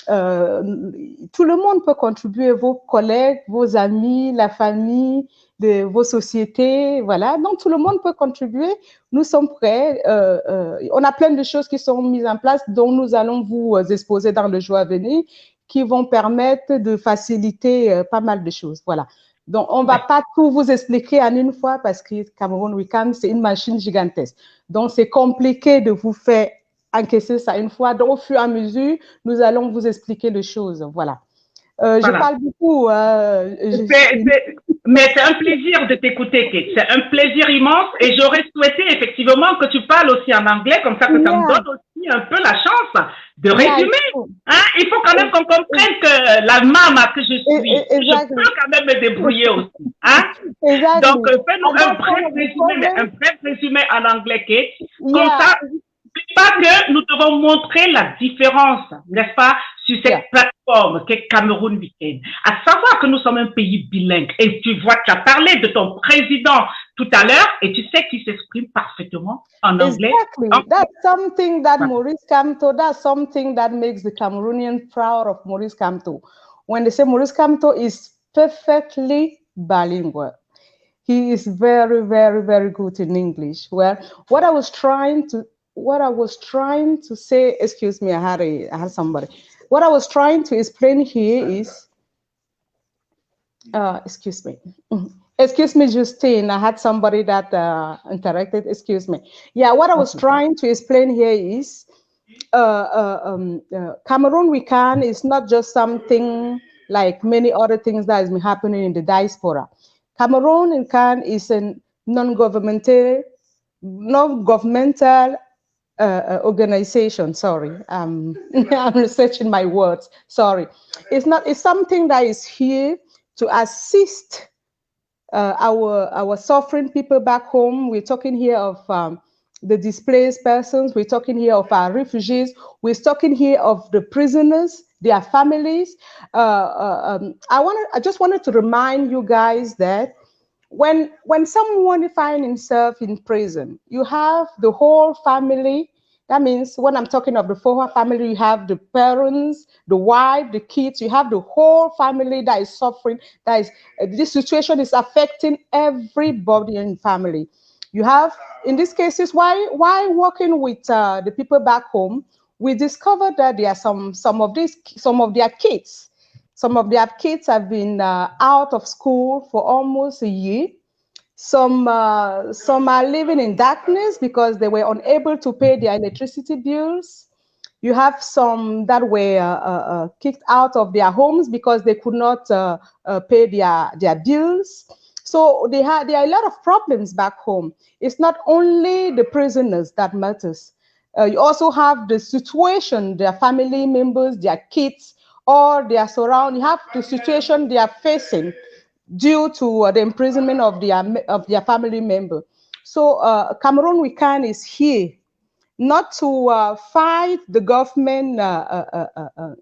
Tout le monde peut contribuer, vos collègues, vos amis, la famille, vos sociétés, voilà. Donc, tout le monde peut contribuer. Nous sommes prêts. On a plein de choses qui sont mises en place dont nous allons vous exposer dans le jour à venir, qui vont permettre de faciliter pas mal de choses. Voilà. Donc, on ne va pas tout vous expliquer en une fois parce que Cameroun Weekend, c'est une machine gigantesque. Donc, c'est compliqué de vous faire encaisser ça une fois. Donc, au fur et à mesure, nous allons vous expliquer les choses. Voilà. Voilà. Je parle beaucoup. Mais c'est un plaisir de t'écouter, Kate. C'est un plaisir immense et j'aurais souhaité effectivement que tu parles aussi en anglais, comme ça que ça me donne aussi un peu la chance de résumer. Hein? Il faut quand même qu'on comprenne que la maman que je suis, je peux quand même me débrouiller aussi. Hein? Donc, fais-nous un bref résumé en anglais, Kate. Comme ça, c'est pas que nous devons montrer la différence, n'est-ce pas, sur cette plateforme qu'est Cameroun Weekend. À savoir que nous sommes un pays bilingue. Et tu vois, tu as parlé de ton président tout à l'heure et tu sais qu'il s'exprime parfaitement en anglais. Exactly. That's something that Maurice Kamto, that's something that makes the Cameroonian proud of Maurice Kamto. When they say Maurice Kamto is perfectly bilingual. He is very, very, very good in English. Well, what I was trying to say, excuse me, I had somebody. What I was trying to explain here is, excuse me, Justine, I had somebody that interacted, excuse me. Yeah, what I was trying to explain here is Cameroon We Can is not just something like many other things that has been happening in the diaspora. Cameroon We Can is a non-governmental organization. Sorry, I'm researching my words. Sorry, it's something that is here to assist our suffering people back home. We're talking here of the displaced persons. We're talking here of our refugees. We're talking here of the prisoners, their families. I just wanted to remind you guys that when someone finds himself in prison, you have the whole family. That means when I'm talking of the whole family, you have the parents, the wife, the kids, you have the whole family that is suffering. This situation is affecting everybody in the family. You have, in these cases, why working with the people back home, we discovered that there are some of their kids. Some of their kids have been out of school for almost a year. Some are living in darkness because they were unable to pay their electricity bills. You have some that were kicked out of their homes because they could not pay their bills. So there are a lot of problems back home. It's not only the prisoners that matters. You also have the situation, their family members, their kids, or their surrounding. You have the situation they are facing due to the imprisonment of their family member. So Cameroon We Can is here not to fight the government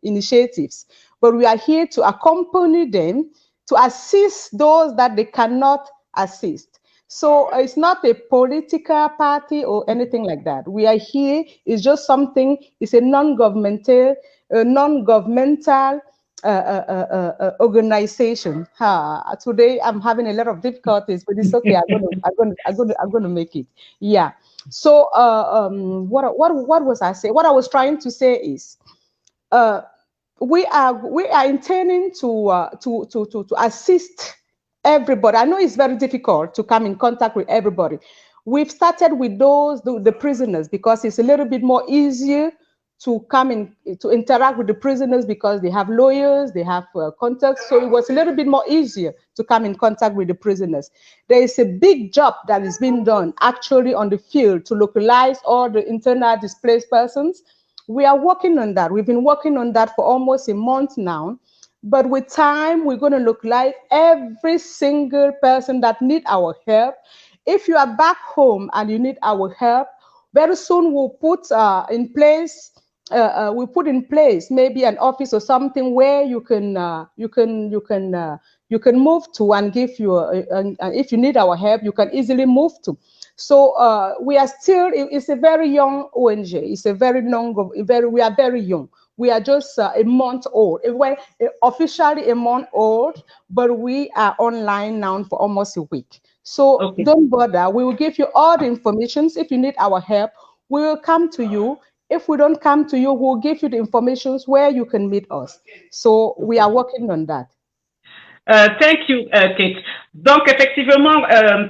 initiatives, but we are here to accompany them, to assist those that they cannot assist. So it's not a political party or anything like that. We are here, it's just something, it's a non-governmental organization. Today I'm having a lot of difficulties, but it's okay. I'm gonna make it. Yeah. So what was I saying? What I was trying to say is, we are intending to assist everybody. I know it's very difficult to come in contact with everybody. We've started with the prisoners because it's a little bit more easier to come in to interact with the prisoners because they have lawyers, they have contacts. So it was a little bit more easier to come in contact with the prisoners. There is a big job that is being done actually on the field to localize all the internal displaced persons. We are working on that. We've been working on that for almost a month now. But with time, we're going to localize every single person that needs our help. If you are back home and you need our help, very soon we'll put in place maybe an office or something where you can move to and give you if you need our help, you can easily move to. So we are still, it's a very young ONG. It's a very we are very young. We are just a month old. We're officially a month old, but we are online now for almost a week. So okay, don't bother. We will give you all the information. If you need our help, we will come to you. If we don't come to you, we'll give you the information where you can meet us. So we are working on that. Thank you, Kate. Donc, effectivement,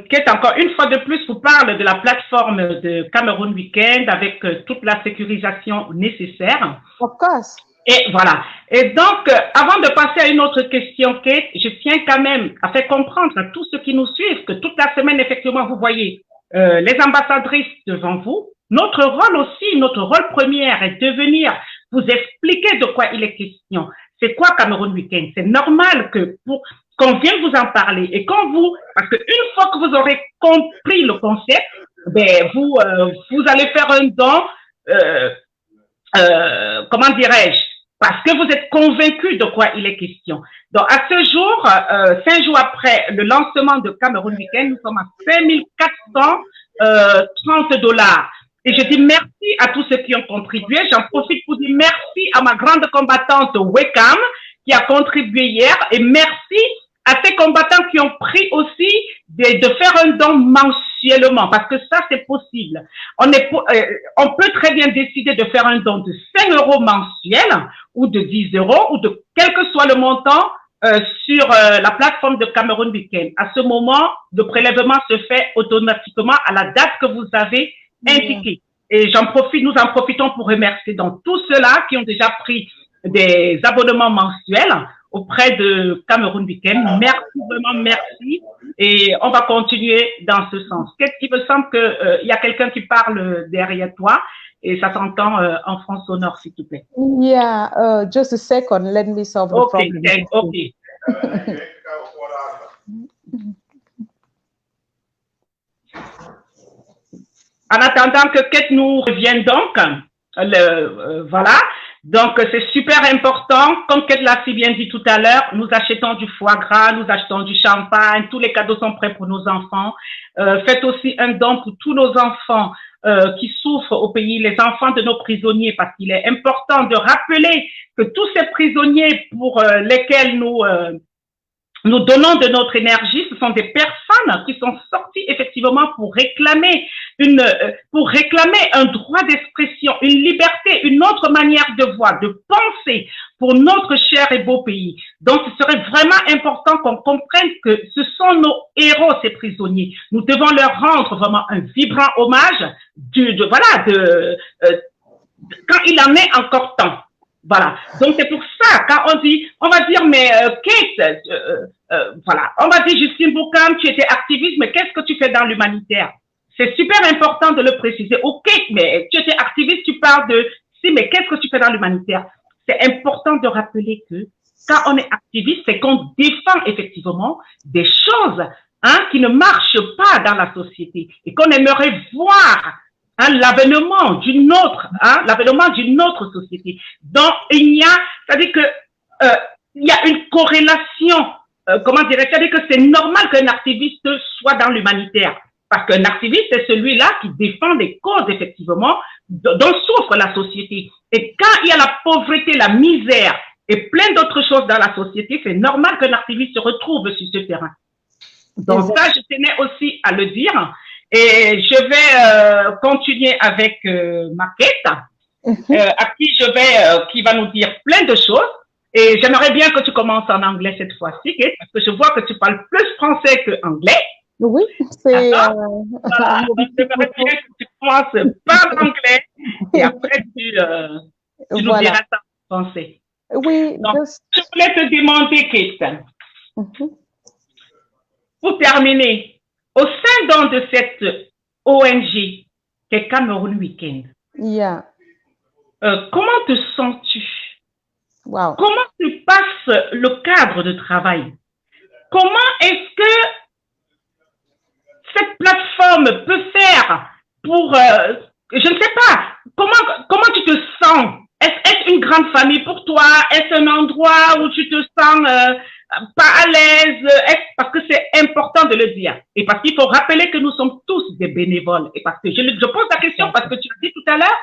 Kate, encore une fois de plus, vous parle de la plateforme de Cameroon Weekend avec toute la sécurisation nécessaire. Of course. Et voilà. Et donc, avant de passer à une autre question, Kate, je tiens quand même à faire comprendre à tous ceux qui nous suivent que toute la semaine, effectivement, vous voyez les ambassadrices devant vous. Notre rôle aussi, notre rôle premier est de venir vous expliquer de quoi il est question. C'est quoi Cameroon Weekend? C'est normal que qu'on vienne vous en parler et quand parce que une fois que vous aurez compris le concept, ben vous allez faire un don, comment dirais-je, parce que vous êtes convaincu de quoi il est question. Donc à ce jour, 5 jours après le lancement de Cameroon Weekend, nous sommes à 5430 $. Et je dis merci à tous ceux qui ont contribué. J'en profite pour dire merci à ma grande combattante Wekam qui a contribué hier et merci à ces combattants qui ont pris aussi de faire un don mensuellement parce que ça c'est possible. On peut très bien décider de faire un don de 5 € mensuel ou de 10 € ou de quel que soit le montant sur la plateforme de Cameroon Weekend. À ce moment, le prélèvement se fait automatiquement à la date que vous avez indiqué. Et nous en profitons pour remercier donc tous ceux-là qui ont déjà pris des abonnements mensuels auprès de Cameroun Weekend. Merci, vraiment merci. Et on va continuer dans ce sens. Il me semble qu'il y a quelqu'un qui parle derrière toi et ça s'entend en France sonore, s'il te plaît. Yeah, just a second. Let me solve the problem. Okay. En attendant que Kate nous revienne donc, voilà. Donc, c'est super important. Comme Kate l'a si bien dit tout à l'heure, nous achetons du foie gras, nous achetons du champagne, tous les cadeaux sont prêts pour nos enfants. Faites aussi un don pour tous nos enfants qui souffrent au pays, les enfants de nos prisonniers, parce qu'il est important de rappeler que tous ces prisonniers pour lesquels nous donnons de notre énergie, ce sont des personnes qui sont sorties effectivement pour réclamer un droit d'expression, une liberté, une autre manière de voir, de penser pour notre cher et beau pays. Donc, ce serait vraiment important qu'on comprenne que ce sont nos héros, ces prisonniers. Nous devons leur rendre vraiment un vibrant hommage quand il en est encore temps. Voilà. Donc, c'est pour ça, quand on va dire, mais Kate, voilà, on va dire, Justine Boukham, tu étais activiste, mais qu'est-ce que tu fais dans l'humanitaire? C'est super important de le préciser. Ok, mais tu étais activiste, tu parles si, mais qu'est-ce que tu fais dans l'humanitaire? C'est important de rappeler que quand on est activiste, c'est qu'on défend effectivement des choses qui ne marchent pas dans la société et qu'on aimerait voir l'avènement d'une autre société. Donc, c'est-à-dire que il y a une corrélation, c'est-à-dire que c'est normal qu'un activiste soit dans l'humanitaire. Parce qu'un activiste, c'est celui-là qui défend des causes, effectivement, dont souffre la société. Et quand il y a la pauvreté, la misère et plein d'autres choses dans la société, c'est normal qu'un activiste se retrouve sur ce terrain. Donc ça, je tenais aussi à le dire. Et je vais continuer avec Maquette, qui va nous dire plein de choses. Et j'aimerais bien que tu commences en anglais cette fois-ci, Kate, parce que je vois que tu parles plus français que anglais. Oui, c'est... J'aimerais bien que tu commences par l'anglais et après tu nous diras ça en français. Oui. Donc, je voulais te demander, Kate, pour terminer, au sein donc de cette ONG qu'est Cameroun Weekend, comment te sens-tu? Wow. Comment se passe le cadre de travail? Comment est-ce que cette plateforme peut faire pour, je ne sais pas, comment tu te sens? Est-ce une grande famille pour toi? Est-ce un endroit où tu te sens pas à l'aise? Parce que c'est important de le dire. Et parce qu'il faut rappeler que nous sommes tous des bénévoles. Et parce que je pose la question parce que tu as dit tout à l'heure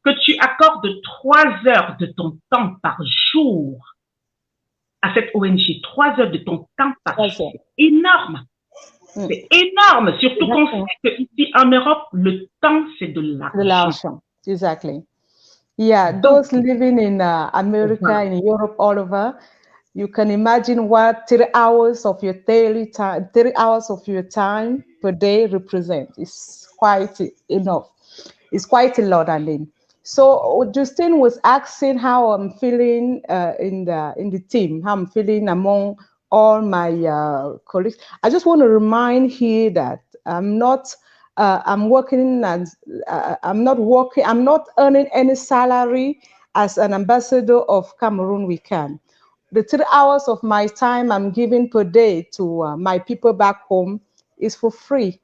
que tu accordes 3 heures de ton temps par jour à cette ONG. 3 heures de ton temps par jour. C'est énorme. C'est énorme, surtout qu'on sait qu'ici en Europe, le temps, c'est de l'argent. Exactly. Yeah, those living in America, in Europe, all over, you can imagine what 3 hours of your daily time, 3 hours of your time per day represent. It's quite enough. It's quite a lot, I mean. So Justine was asking how I'm feeling in the team, how I'm feeling among all my colleagues. I just want to remind here that I'm not earning any salary as an ambassador of Cameroon Weekend. The 3 hours of my time I'm giving per day to my people back home is for free.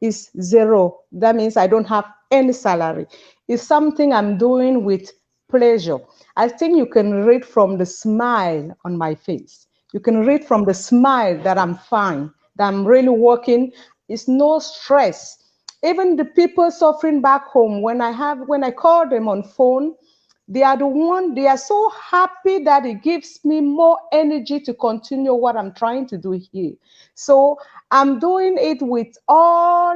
It's zero. That means I don't have any salary. It's something I'm doing with pleasure. I think you can read from the smile on my face. You can read from the smile that I'm fine, that I'm really working. It's no stress. Even the people suffering back home, when I call them on phone, they are so happy that it gives me more energy to continue what I'm trying to do here. So I'm doing it with all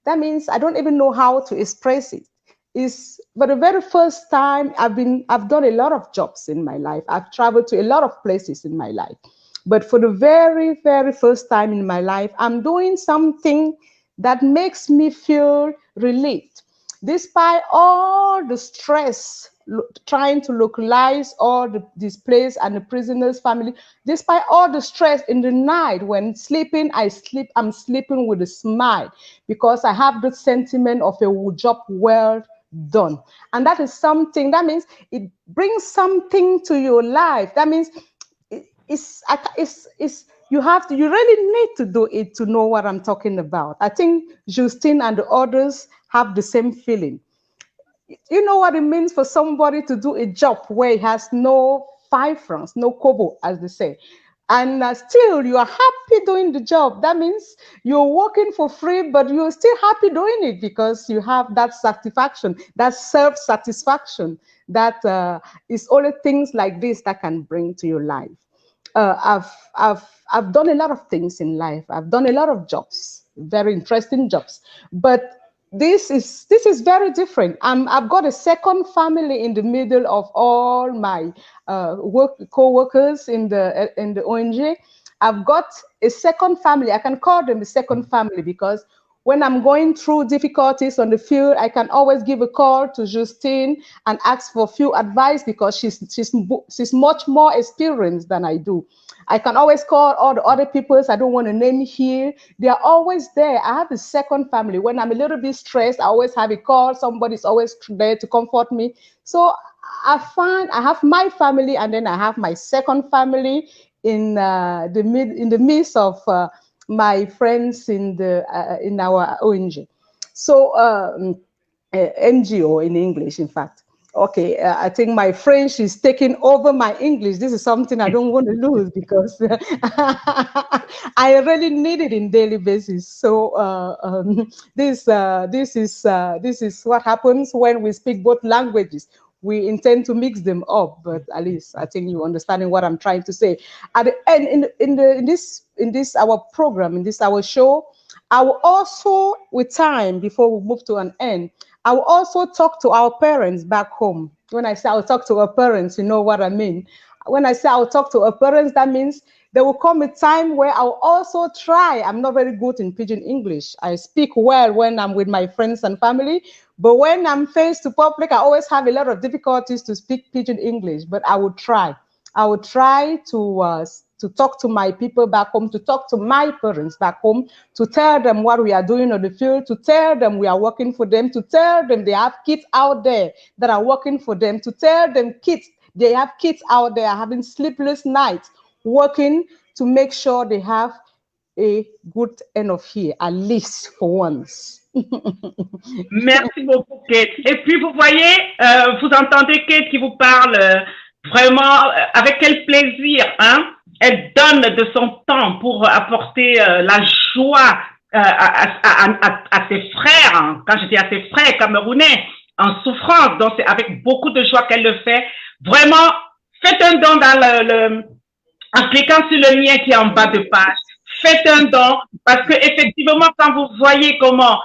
that means I don't even know how to express it. It's for the very first time I've done a lot of jobs in my life. I've traveled to a lot of places in my life. But for the very, very first time in my life, I'm doing something that makes me feel relieved. despite all the stress, trying to localize all the displaced and the prisoners' family, despite all the stress in the night when sleeping, I'm sleeping with a smile because I have the sentiment of a job well done. And that is something, that means it brings something to your life. That means you really need to do it to know what I'm talking about. I think Justine and the others have the same feeling. You know what it means for somebody to do a job where he has no 5 francs, no kobo, as they say, and still you are happy doing the job. That means you're working for free, but you're still happy doing it because you have that satisfaction, that self-satisfaction that is only things like this that can bring to your life. I've done a lot of things in life. I've done a lot of jobs, very interesting jobs, but this is very different. I've got a second family in the middle of all my co-workers in the ONG. I've got a second family. I can call them a second family because when I'm going through difficulties on the field, I can always give a call to Justine and ask for a few advice because she's much more experienced than I do. I can always call all the other people I don't want to name here. They are always there. I have a second family. When I'm a little bit stressed, I always have a call. Somebody's always there to comfort me. So I find I have my family, and then I have my second family in the midst of my friends in our ONG. So NGO in English, in fact. Okay, I think my French is taking over my English. This is something I don't want to lose because I really need it in daily basis. So this is what happens when we speak both languages. We intend to mix them up, but at least I think you're understanding what I'm trying to say. At the end, in this our program, in this our show, I will also, with time before we move to an end, I will also talk to our parents back home. When I say I'll talk to our parents, you know what I mean. When I say I'll talk to our parents, that means there will come a time where I'll also try. I'm not very good in Pidgin English. I speak well when I'm with my friends and family, but when I'm face to public, I always have a lot of difficulties to speak Pidgin English, but I will try. I will try to talk to my people back home, to talk to my parents back home, to tell them what we are doing on the field, to tell them we are working for them, to tell them they have kids out there that are working for them, to tell them they have kids out there having sleepless nights, working to make sure they have a good end of year, at least for once. Merci beaucoup, Kate. Et puis, vous voyez, vous entendez Kate qui vous parle vraiment avec quel plaisir, hein? Elle donne de son temps pour apporter la joie à ses frères, hein. Quand je dis à ses frères camerounais en souffrance, donc c'est avec beaucoup de joie qu'elle le fait. Vraiment, faites un don dans en cliquant sur le lien qui est en bas de page. Faites un don parce que effectivement, quand vous voyez comment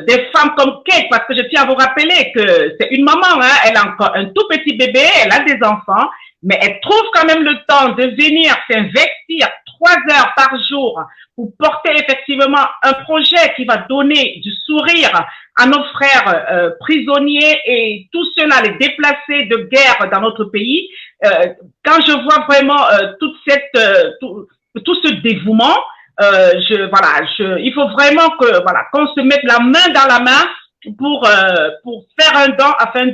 des femmes comme Kate, parce que je tiens à vous rappeler que c'est une maman, hein, elle a encore un tout petit bébé, elle a des enfants, mais elle trouve quand même le temps de venir s'investir 3 heures par jour pour porter effectivement un projet qui va donner du sourire à nos frères prisonniers et tous ceux-là, les déplacés de guerre dans notre pays. Quand je vois vraiment tout ce dévouement, il faut vraiment qu'on se mette la main dans la main pour faire un don afin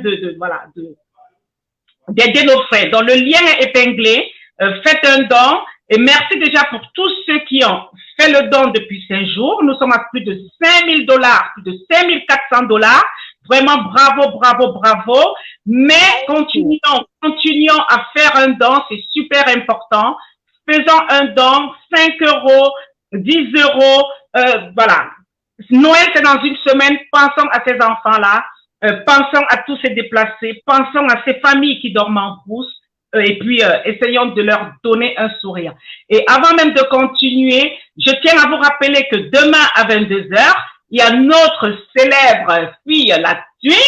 d'aider nos frères. Donc, le lien est épinglé. Faites un don. Et merci déjà pour tous ceux qui ont fait le don depuis 5 jours. Nous sommes à plus de $5,000, plus de $5,400. Vraiment, bravo, bravo, bravo. Mais continuons à faire un don. C'est super important. Faisons un don, 5 €, 10 €. Voilà. Noël, c'est dans une semaine. Pensons à ces enfants-là. Pensons à tous ces déplacés, pensons à ces familles qui dorment en brousse et puis essayons de leur donner un sourire. Et avant même de continuer, je tiens à vous rappeler que demain à 22 h, il y a notre célèbre fille, la Tui,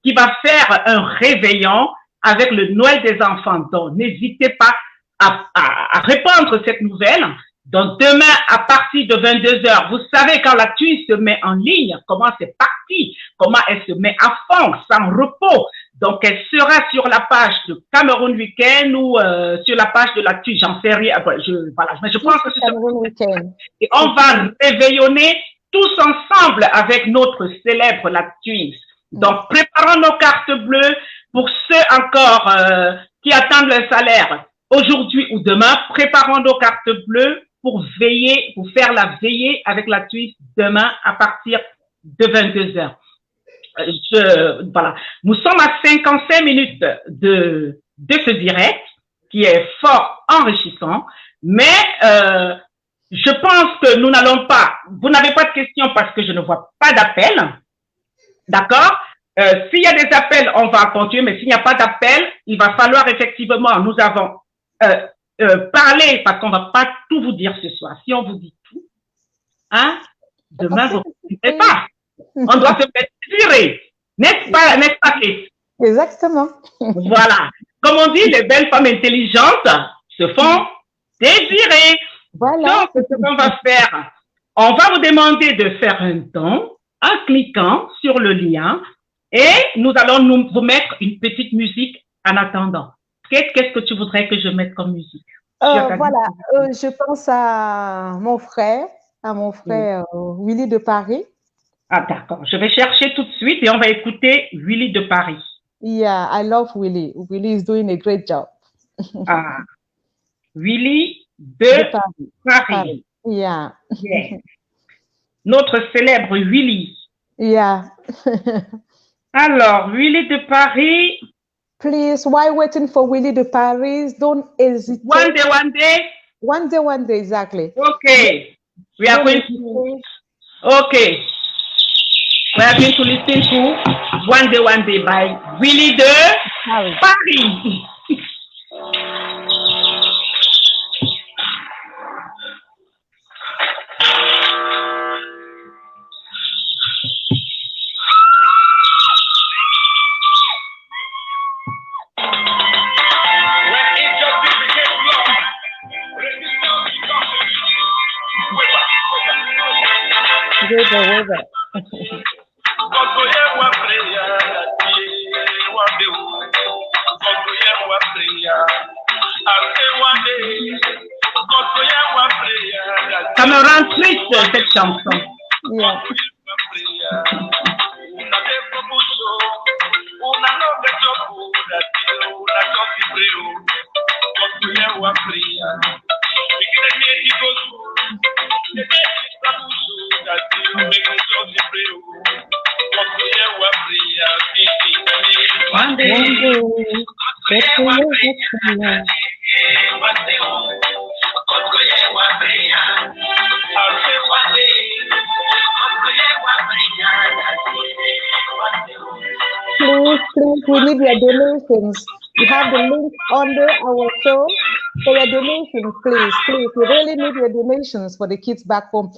qui va faire un réveillon avec le Noël des enfants. Donc, n'hésitez pas à répandre cette nouvelle. Donc, demain, à partir de 22h, vous savez quand la tuile se met en ligne, comment c'est parti, comment elle se met à fond, sans repos. Donc, elle sera sur la page de Cameroun Week-end ou sur la page de la tuile, j'en sais rien. Voilà, mais je pense que c'est Cameroun Week-end. Et on va réveillonner tous ensemble avec notre célèbre la tuile. Donc, préparons nos cartes bleues pour ceux encore qui attendent le salaire aujourd'hui ou demain. Préparons nos cartes bleues pour veiller, pour faire la veillée avec la tuile demain à partir de 22h. Voilà. Nous sommes à 55 minutes de ce direct qui est fort enrichissant, mais je pense que nous n'allons pas, vous n'avez pas de questions parce que je ne vois pas d'appel. D'accord? S'il y a des appels, on va continuer, mais s'il n'y a pas d'appel, il va falloir effectivement, nous avons parlé, parce qu'on ne va pas tout vous dire ce soir. Si on vous dit tout, hein, demain, vous ne savez pas. On doit se faire désirer. N'est-ce pas, Kate? Exactement. Voilà. Comme on dit, les belles femmes intelligentes se font désirer. Voilà. Donc, ce qu'on va faire, on va vous demander de faire un don en cliquant sur le lien et nous allons vous mettre une petite musique en attendant. Kate, qu'est-ce que tu voudrais que je mette comme musique? Voilà, je pense à mon frère, Willy de Paris. Ah, d'accord. Je vais chercher tout de suite et on va écouter Willy de Paris. Yeah, I love Willy. Willy is doing a great job. Ah, Willy de Paris. Yeah. Yeah. Notre célèbre Willy. Yeah. Alors, Willy de Paris. Please, while waiting for Willy de Paris, don't hesitate. One day, one day. One day, exactly. Okay. We are going to. Okay. We are going to listen to One Day by Willy de Paris. Cameroun triste cette chanson. Yeah. Please, we need your donations. You have the link under our show for your donations, please. We really need your donations for the kids back home.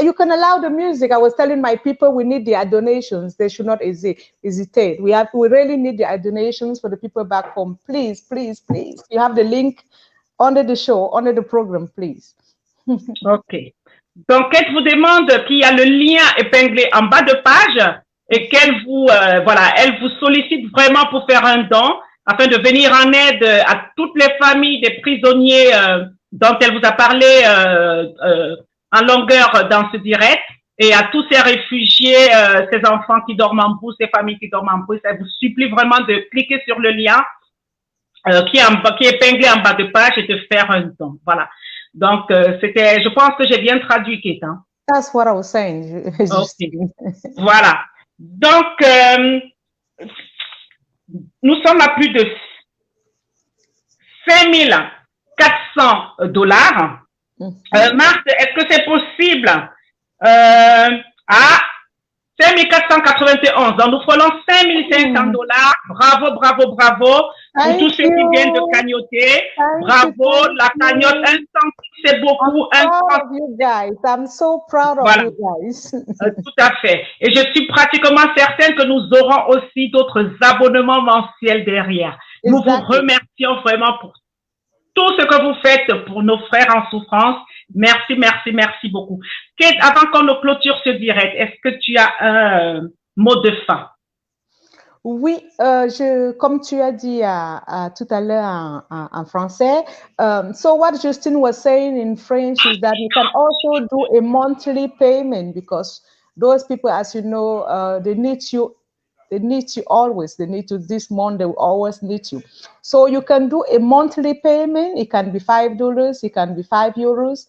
You can allow the music. I was telling my people we need their donations. They should not hesitate. We really need their donations for the people back home. Please. You have the link under the show, under the program, please. OK. Donc, elle vous demande qu'il y a le lien épinglé en bas de page et qu'elle vous, elle vous sollicite vraiment pour faire un don afin de venir en aide à toutes les familles des prisonniers dont elle vous a parlé en longueur dans ce direct et à tous ces réfugiés, ces enfants qui dorment en bourse, ces familles qui dorment en bourse. Elle vous supplie vraiment de cliquer sur le lien qui est épinglé en bas de page et de faire un don. Voilà. Donc, je pense que j'ai bien traduit, Kate. Hein? That's what I was saying. Okay. Voilà. Donc, nous sommes à plus de $5 400. Marthe, est-ce que c'est possible? À 5 491. Donc, nous prenons $5 500. Bravo. Pour tous ceux qui viennent de cagnoter. Bravo. La cagnotte, un centime, c'est beaucoup. You guys. I'm so proud of you guys. Tout à fait. Et je suis pratiquement certaine que nous aurons aussi d'autres abonnements mensuels derrière. Nous vous remercions vraiment pour tout ce que vous faites pour nos frères en souffrance. Merci, merci, merci beaucoup. Kate, avant qu'on ne clôture ce direct, est-ce que tu as un mot de fin? Oui, comme tu as dit tout à l'heure en français, so what Justine was saying in French is that you can also do a monthly payment because those people, as you know, they need you always. They need you this month, they will always need you. So you can do a monthly payment. It can be $5, it can be €5.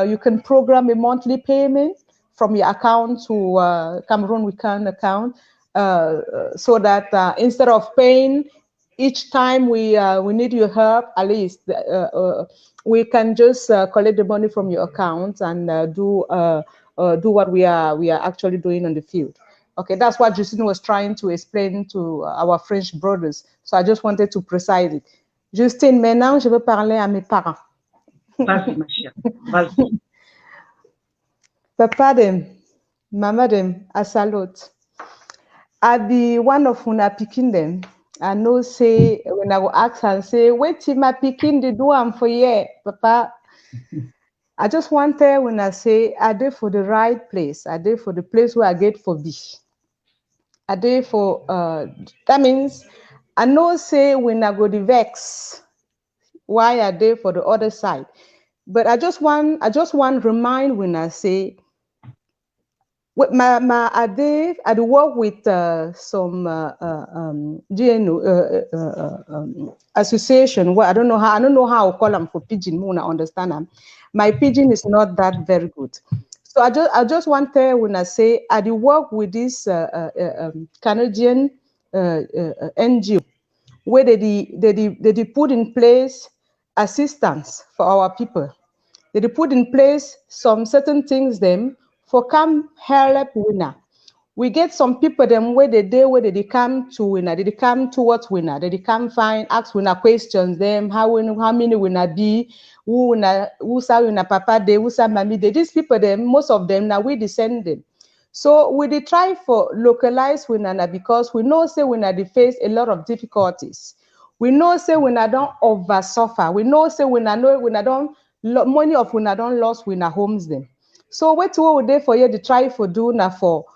You can program a monthly payment from your account to Cameroon Weekend account. So that instead of paying each time we need your help, at least we can just collect the money from your account and do what we are actually doing on the field. Okay, that's what Justine was trying to explain to our French brothers. So I just wanted to precise it. Justine, maintenant je veux parler à mes parents. Vas-y, ma chère. Vas-y. Papa dem, mama dem, a salute. At the one of una pikin them, I know say when I go ask and say, wait till my pikin they do am for ye, Papa. I just wanted when I say, are they for the right place? Are they for the place where I get for be? Are they for that means I know say when I go the vex, why are they for the other side? But I just want remind when I say I work with some GNO association. Well, I don't know how I call them for pidgin. I understand them. My pidgin is not that very good. So I just want to when I say I do work with this Canadian NGO where they put in place assistance for our people. They put in place some certain things them for come help winner. We get some people them where they come to winner, they come towards winner, they come find ask winner questions them how many winner be, who sa winner papa they, who sa mommy they. These people them most of them now we descend them. So we dey try for localize winner because we know say winner they face a lot of difficulties. We know say winner don't over suffer. We know say winner don't money of winner don't lost winner homes them. So what would they for you to try for do now for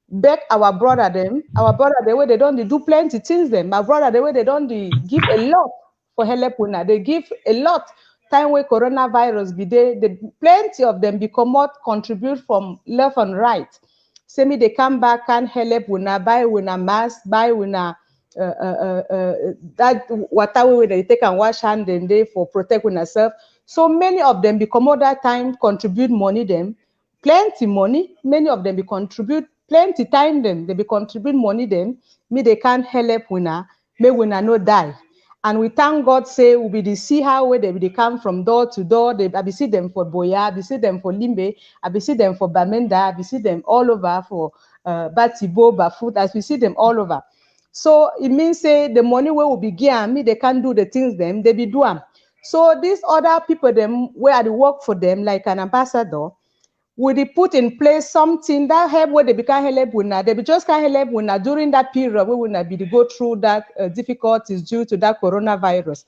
back our brother them the way they don't do plenty things them. My brother the way they don't give a lot for help winner. They give a lot time where coronavirus be there. Plenty of them become out contribute from left and right. Say me they come back and help winner buy winner mask buy winner that water way they take and wash hand and they for protect winner self. So many of them become all that time contribute money them, plenty money. Many of them be contribute plenty time them. They be contribute money them. Me they can't help winner. May winner no die. And we thank God say we be the see how where they come from door to door. I be see them for Boya, I be see them for Limbe, I be see them for Bamenda, I be see them all over for Batibo, Bafut, as we see them all over. So it means say the money where we begin, me they can't do the things them, they be do them. So these other people them where I work for them like an ambassador, would they put in place something that help where they become help winner? They be just can't help winner during that period where winner be to go through that difficulties due to that coronavirus.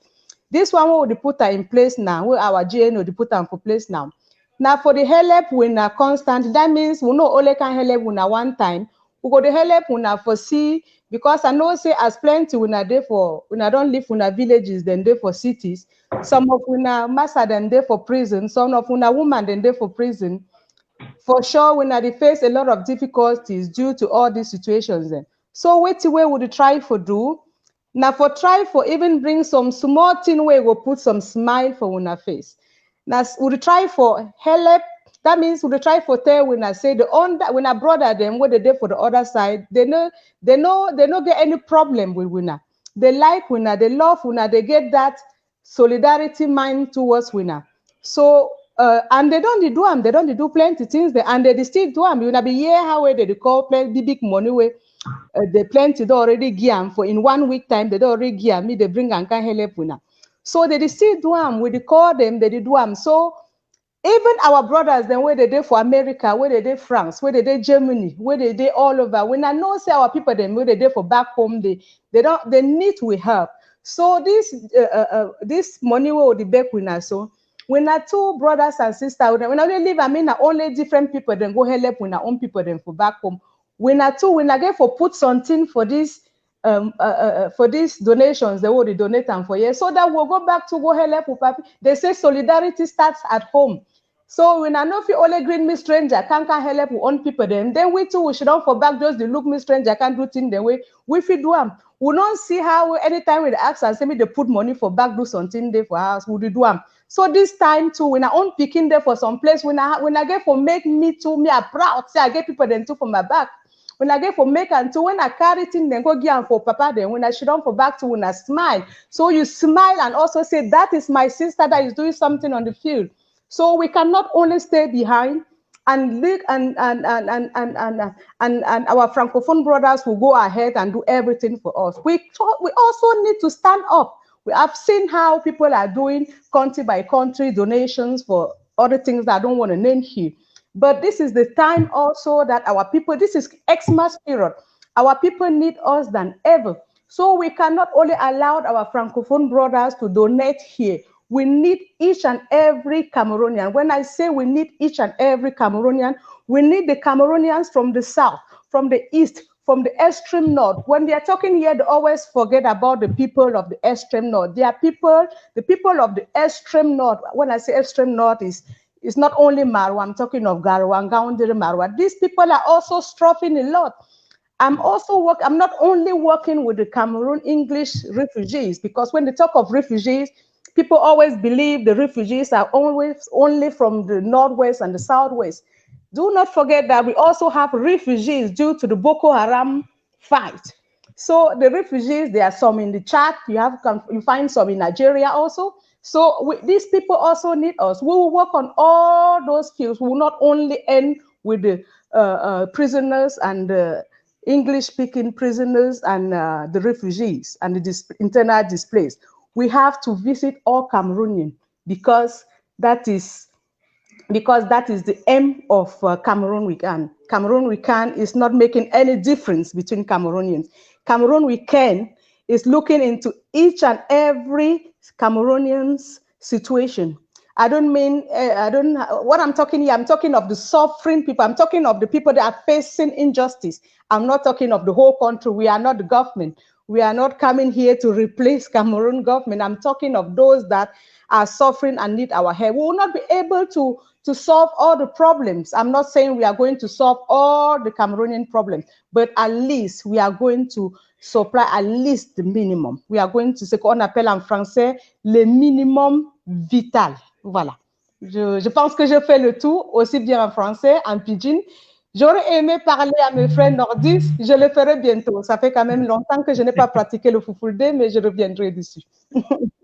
This one will they put in place now, where our GNO they put in for place now. Now for the help winner constant, that means we know only can help winner one time. We go the help winner for see because I know say as plenty winner there for when I don't live in villages, then they for cities. Some of winner master then they for prison, some of winner woman then they for prison. For sure, when they face a lot of difficulties due to all these situations. Then, so what way would you try for do? Now for try for even bring some small thing where we put some smile for una face. Now would you try for help? That means would you try for tell when I say the on when I brother them what they did for the other side, they don't get any problem with winner. They like winner, they love winner, they get that solidarity mind towards winner. So and they don't do them, they don't do plenty things there, and they still do them. You know, be here how they call plenty big money where they plenty they already give for in 1 week time, they don't already give me, they bring and can help winner. So they still do them, we call them, they do them. So even our brothers, then where they did for America, where they did France, where they did Germany, where they did all over. When I know say our people, then where they did for back home, they need we help. So this money will be back with us. So when our two brothers and sisters, when I live, I mean, only different people then go help when our own people then for back home. When I get for put something for this for these donations, they will donate them for years, so that we'll go back to go help with papi. They say solidarity starts at home. So when I know if you only green me stranger can't help with own people, then we too we should not for back just the look me stranger can't do things the way we fit do them. We don't see how anytime we ask and say me they put money for back do something there for us, we do them. So this time too, when I own picking there for some place, when I get for make me too, me are proud, say I get people then too for my back. When I get for make and to when I carry things, then go give for papa, then when I should on for back to when I smile. So you smile and also say, that is my sister that is doing something on the field. So we cannot only stay behind and look and our Francophone brothers will go ahead and do everything for us. We also need to stand up. We have seen how people are doing country by country donations for other things that I don't want to name here. But this is the time also that our people, this is Xmas period, our people need us than ever. So we cannot only allow our Francophone brothers to donate here. We need each and every Cameroonian. When I say we need each and every Cameroonian, we need the Cameroonians from the south, from the east, from the extreme north. When they are talking here, they always forget about the people of the extreme north. They are people, the people of the extreme north. When I say extreme north, it's not only Marwa, I'm talking of Garwa, Ngaoundéré, Marwa. These people are also struggling a lot. I'm not only working with the Cameroon English refugees, because when they talk of refugees, people always believe the refugees are always only from the northwest and the southwest. Do not forget that we also have refugees due to the Boko Haram fight. So the refugees, there are some in the Chad, you find some in Nigeria also. So these people also need us. We will work on all those fields. We will not only end with the prisoners and the English-speaking prisoners and the refugees and the internal displaced. We have to visit all Cameroonians because that is the aim of Cameroon Weekend. Cameroon Weekend is not making any difference between Cameroonians. Cameroon Weekend is looking into each and every Cameroonian's situation. I don't mean, what I'm talking here, I'm talking of the suffering people. I'm talking of the people that are facing injustice. I'm not talking of the whole country. We are not the government. We are not coming here to replace Cameroon government. I'm talking of those that are suffering and need our help. We will not be able to solve all the problems. I'm not saying we are going to solve all the Cameroonian problems, but at least we are going to supply at least the minimum. We are going to ce qu'on appelle en français le minimum vital. Voilà. Je pense que je fais le tour aussi bien en français, en pidgin. J'aurais aimé parler à mes frères nordistes, je le ferai bientôt. Ça fait quand même longtemps que je n'ai pas pratiqué le Fufulde, mais je reviendrai dessus.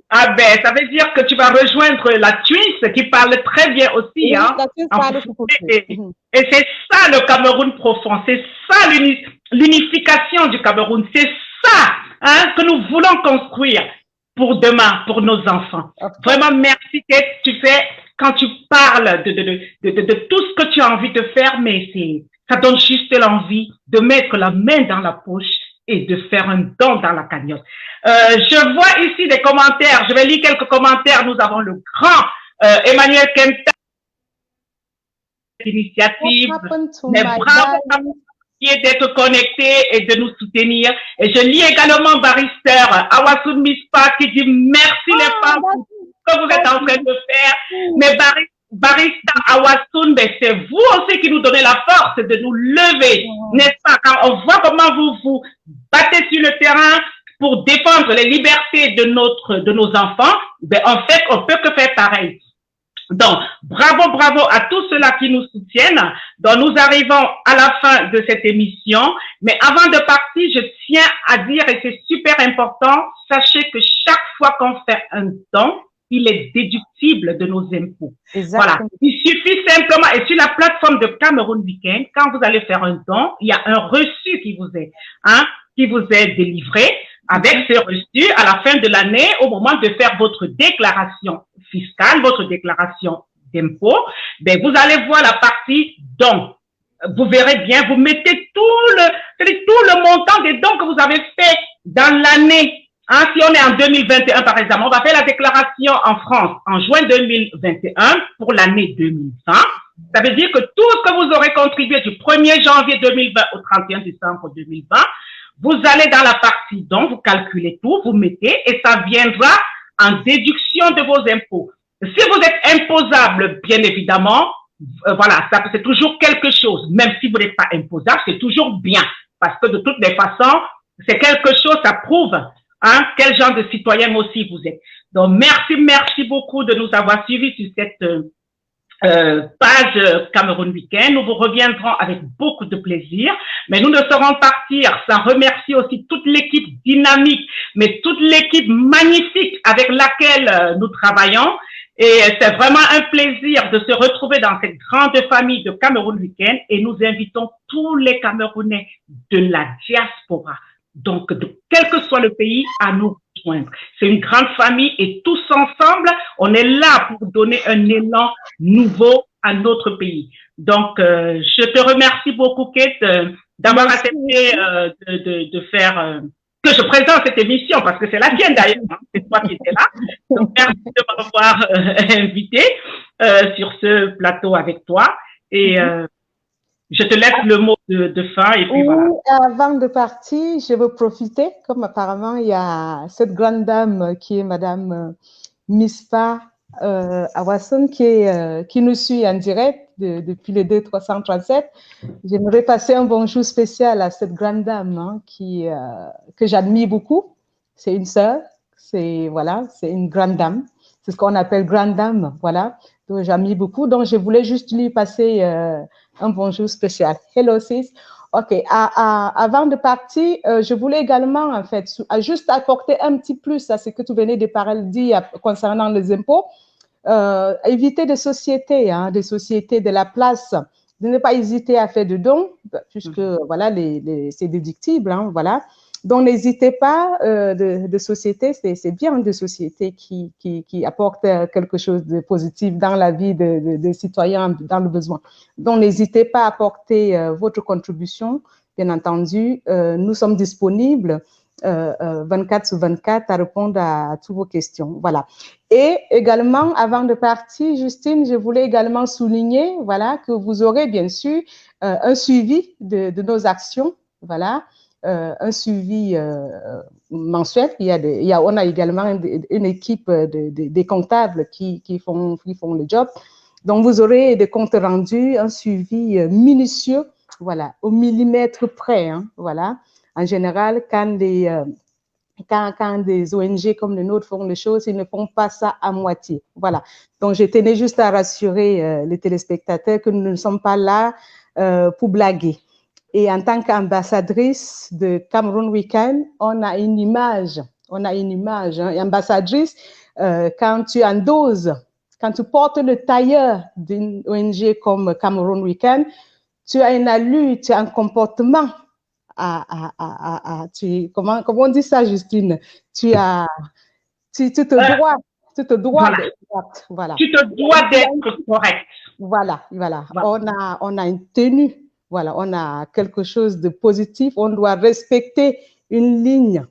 Ah ben, ça veut dire que tu vas rejoindre la Tuisse qui parle très bien aussi. Oui, hein, la Tuisse parle et c'est ça le Cameroun profond, c'est ça l'unification du Cameroun, c'est ça hein, que nous voulons construire pour demain, pour nos enfants. Okay. Vraiment, merci que tu fais quand tu parles de tout ce que tu as envie de faire, mais ça donne juste l'envie de mettre la main dans la poche et de faire un don dans la cagnotte. Je vois ici des commentaires, je vais lire quelques commentaires. Nous avons le grand Emmanuel Kenta, initiative, mais bravo d'être connecté et de nous soutenir. Et je lis également Barrister Awasoun Mispa qui dit merci les femmes pour ce que vous êtes en train de faire. Mais Barrister Awasoun, c'est vous aussi qui nous donnez la force de nous lever, n'est-ce pas? Quand on voit comment vous vous battez sur le terrain pour défendre les libertés de nos enfants, ben en fait, on peut que faire pareil. Donc, bravo à tous ceux-là qui nous soutiennent. Donc, nous arrivons à la fin de cette émission. Mais avant de partir, je tiens à dire, et c'est super important, sachez que chaque fois qu'on fait un don, il est déductible de nos impôts. Exactement. Voilà. Il suffit simplement, et sur la plateforme de Cameroun Weekend, quand vous allez faire un don, il y a un reçu qui vous est délivré. Avec ce reçu, à la fin de l'année, au moment de faire votre déclaration fiscale, votre déclaration d'impôt, ben, vous allez voir la partie dons. Vous verrez bien, vous mettez tout le montant des dons que vous avez fait dans l'année Hein, si on est en 2021, par exemple, on va faire la déclaration en France en juin 2021 pour l'année 2020. Ça veut dire que tout ce que vous aurez contribué du 1er janvier 2020 au 31 décembre 2020, vous allez dans la partie dont vous calculez tout, vous mettez et ça viendra en déduction de vos impôts. Si vous êtes imposable, bien évidemment, voilà, ça c'est toujours quelque chose. Même si vous n'êtes pas imposable, c'est toujours bien. Parce que de toutes les façons, c'est quelque chose, ça prouve hein, quel genre de citoyen aussi vous êtes. Donc, merci beaucoup de nous avoir suivis sur cette page Cameroun Week-end. Nous vous reviendrons avec beaucoup de plaisir, mais nous ne saurons partir sans remercier aussi toute l'équipe dynamique, mais toute l'équipe magnifique avec laquelle nous travaillons. Et c'est vraiment un plaisir de se retrouver dans cette grande famille de Cameroun Week-end et nous invitons tous les Camerounais de la diaspora, donc de quel que soit le pays, à nous rejoindre. C'est une grande famille et tous ensemble, on est là pour donner un élan nouveau à notre pays. Donc, je te remercie beaucoup, Kate, d'avoir accepté de faire... que je présente cette émission, parce que c'est la tienne d'ailleurs, hein, c'est toi qui étais là. Donc, merci de m'avoir invité sur ce plateau avec toi. Et je te laisse le mot de fin. Et puis voilà. Avant de partir, je veux profiter, comme apparemment il y a cette grande dame qui est Madame Mispa Awasson qui nous suit en direct depuis le 2337. J'aimerais passer un bonjour spécial à cette grande dame hein, que j'admire beaucoup. C'est une sœur, c'est une grande dame. C'est ce qu'on appelle grande dame, voilà. Donc j'admire beaucoup. Donc je voulais juste lui passer un bonjour spécial. Hello sis. Ok. Avant de partir, je voulais également en fait juste apporter un petit plus à ce que tu venais de dire concernant les impôts. Éviter des sociétés de la place, de ne pas hésiter à faire de dons, puisque voilà, c'est déductible, hein, voilà. Donc, n'hésitez pas de sociétés, c'est bien de sociétés qui apportent quelque chose de positif dans la vie des citoyens dans le besoin. Donc, n'hésitez pas à apporter votre contribution, bien entendu. Nous sommes disponibles 24 sur 24 à répondre à toutes vos questions. Voilà. Et également, avant de partir, Justine, je voulais également souligner, voilà, que vous aurez bien sûr un suivi de nos actions, voilà, un suivi mensuel. On a également une équipe des comptables qui font le job. Donc, vous aurez des comptes rendus, un suivi minutieux, voilà, au millimètre près, hein, voilà. En général, quand des ONG comme le nôtre font les choses, ils ne font pas ça à moitié. Voilà. Donc, je tenais juste à rassurer les téléspectateurs que nous ne sommes pas là pour blaguer. Et en tant qu'ambassadrice de Cameroun Week-end, on a une image. Hein. Et ambassadrice, quand tu endoses, quand tu portes le tailleur d'une ONG comme Cameroun Week-end, tu as une allure, tu as un comportement. Comment on dit ça, Justine? Tu te dois voilà. d'être voilà. Tu te dois d'être correct. Voilà. On a une tenue, voilà, on a quelque chose de positif, on doit respecter une ligne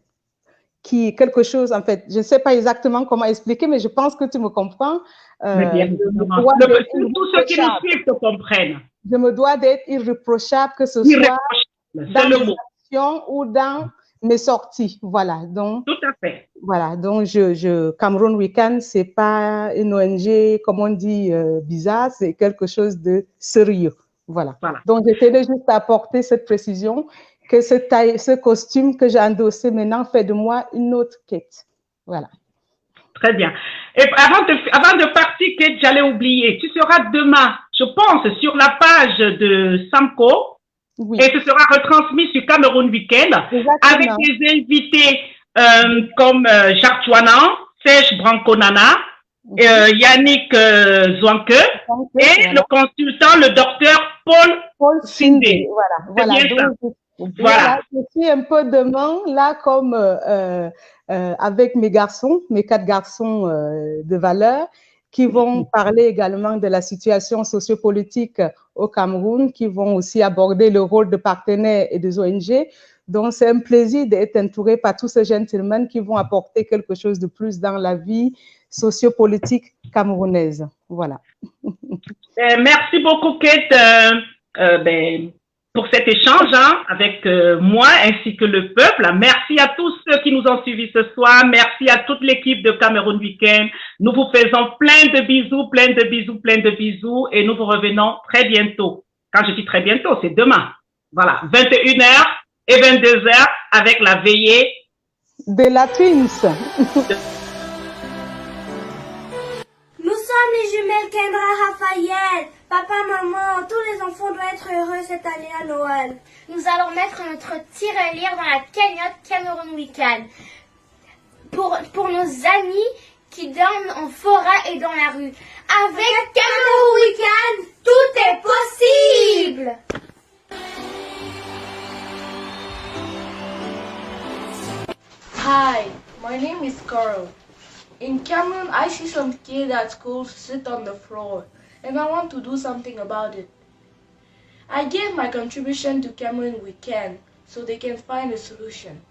quelque chose, en fait, je ne sais pas exactement comment expliquer, mais je pense que tu me comprends. Tous ceux qui nous suivent te comprennent. Je me dois d'être irréprochable, que ce soit dans mes actions ou dans mes sorties. Voilà. Donc, tout à fait. Voilà. Donc, Cameroun Week-end, c'est pas une ONG, comme on dit, bizarre, c'est quelque chose de sérieux. Voilà. Donc, je tenais juste à apporter cette précision que ce costume que j'ai endossé maintenant fait de moi une autre Kate. Voilà. Très bien. Et avant de partir, Kate, j'allais oublier. Tu seras demain, je pense, sur la page de Samco. Oui. Et ce sera retransmis sur Cameroun Week-end avec des invités comme Jacques Chouanan, Serge Branconana, Yannick Zouanke et le consultant, le docteur Paul Sindé. Voilà. Voilà. Je suis un peu demain, là, comme avec mes 4 garçons de valeur, qui vont parler également de la situation sociopolitique au Cameroun, qui vont aussi aborder le rôle de partenaires et des ONG. Donc, c'est un plaisir d'être entouré par tous ces gentlemen qui vont apporter quelque chose de plus dans la vie sociopolitique camerounaise. Voilà. Merci beaucoup, Kate, pour cet échange avec moi ainsi que le peuple. Merci à tous ceux qui nous ont suivis ce soir. Merci à toute l'équipe de Cameroun Week-end. Nous vous faisons plein de bisous, plein de bisous, plein de bisous et nous vous revenons très bientôt. Quand je dis très bientôt, c'est demain. Voilà, 21h et 22h avec la veillée de la Twins. Nous sommes les jumelles Kendra Raphaël. Papa, maman, tous les enfants doivent être heureux cette année à Noël. Nous allons mettre notre tirelire dans la cagnotte Cameroun Week-end. Pour nos amis qui dorment en forêt et dans la rue. Avec Cameroun Week-end, tout est possible. Hi, my name is Carl. In Cameroon, I see some kids at school sit on the floor, and I want to do something about it. I gave my contribution to Cameroon Weekend so they can find a solution.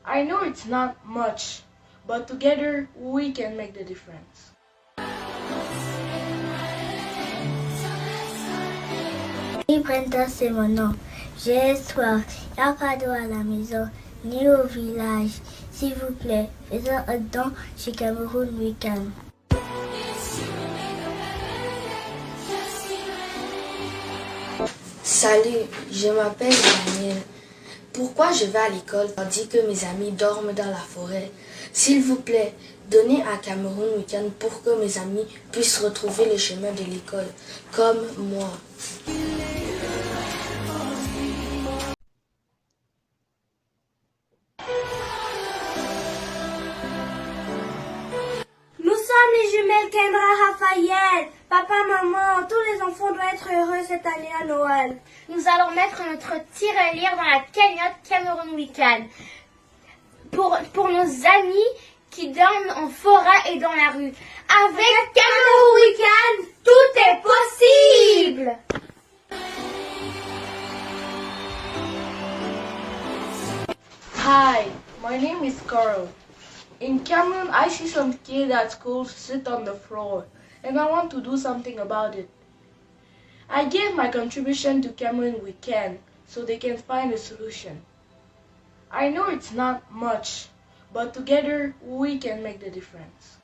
I know it's not much, but together we can make the difference. Brenda, c'est mon nom. J'ai soif, il y a cadeau à la maison, ni au village. S'il vous plaît, faisons un don chez Cameroun Weekend. Salut, je m'appelle Daniel. Pourquoi je vais à l'école tandis que mes amis dorment dans la forêt? S'il vous plaît, donnez à Cameroun Weekend pour que mes amis puissent retrouver le chemin de l'école, comme moi. Nous sommes les jumelles Kendra Raphaël. Papa, maman, tous les enfants doivent être heureux cette année à Noël. Nous allons mettre notre tirelire dans la cagnotte Cameroun Week-end. Pour nos amis qui dorment en forêt et dans la rue. Avec Cameroun Week-end, tout est possible. Hi, my name is Carl. In Cameroon, I see some kids at school sit on the floor, and I want to do something about it. I gave my contribution to Cameroon Weekend so they can find a solution. I know it's not much, but together we can make the difference.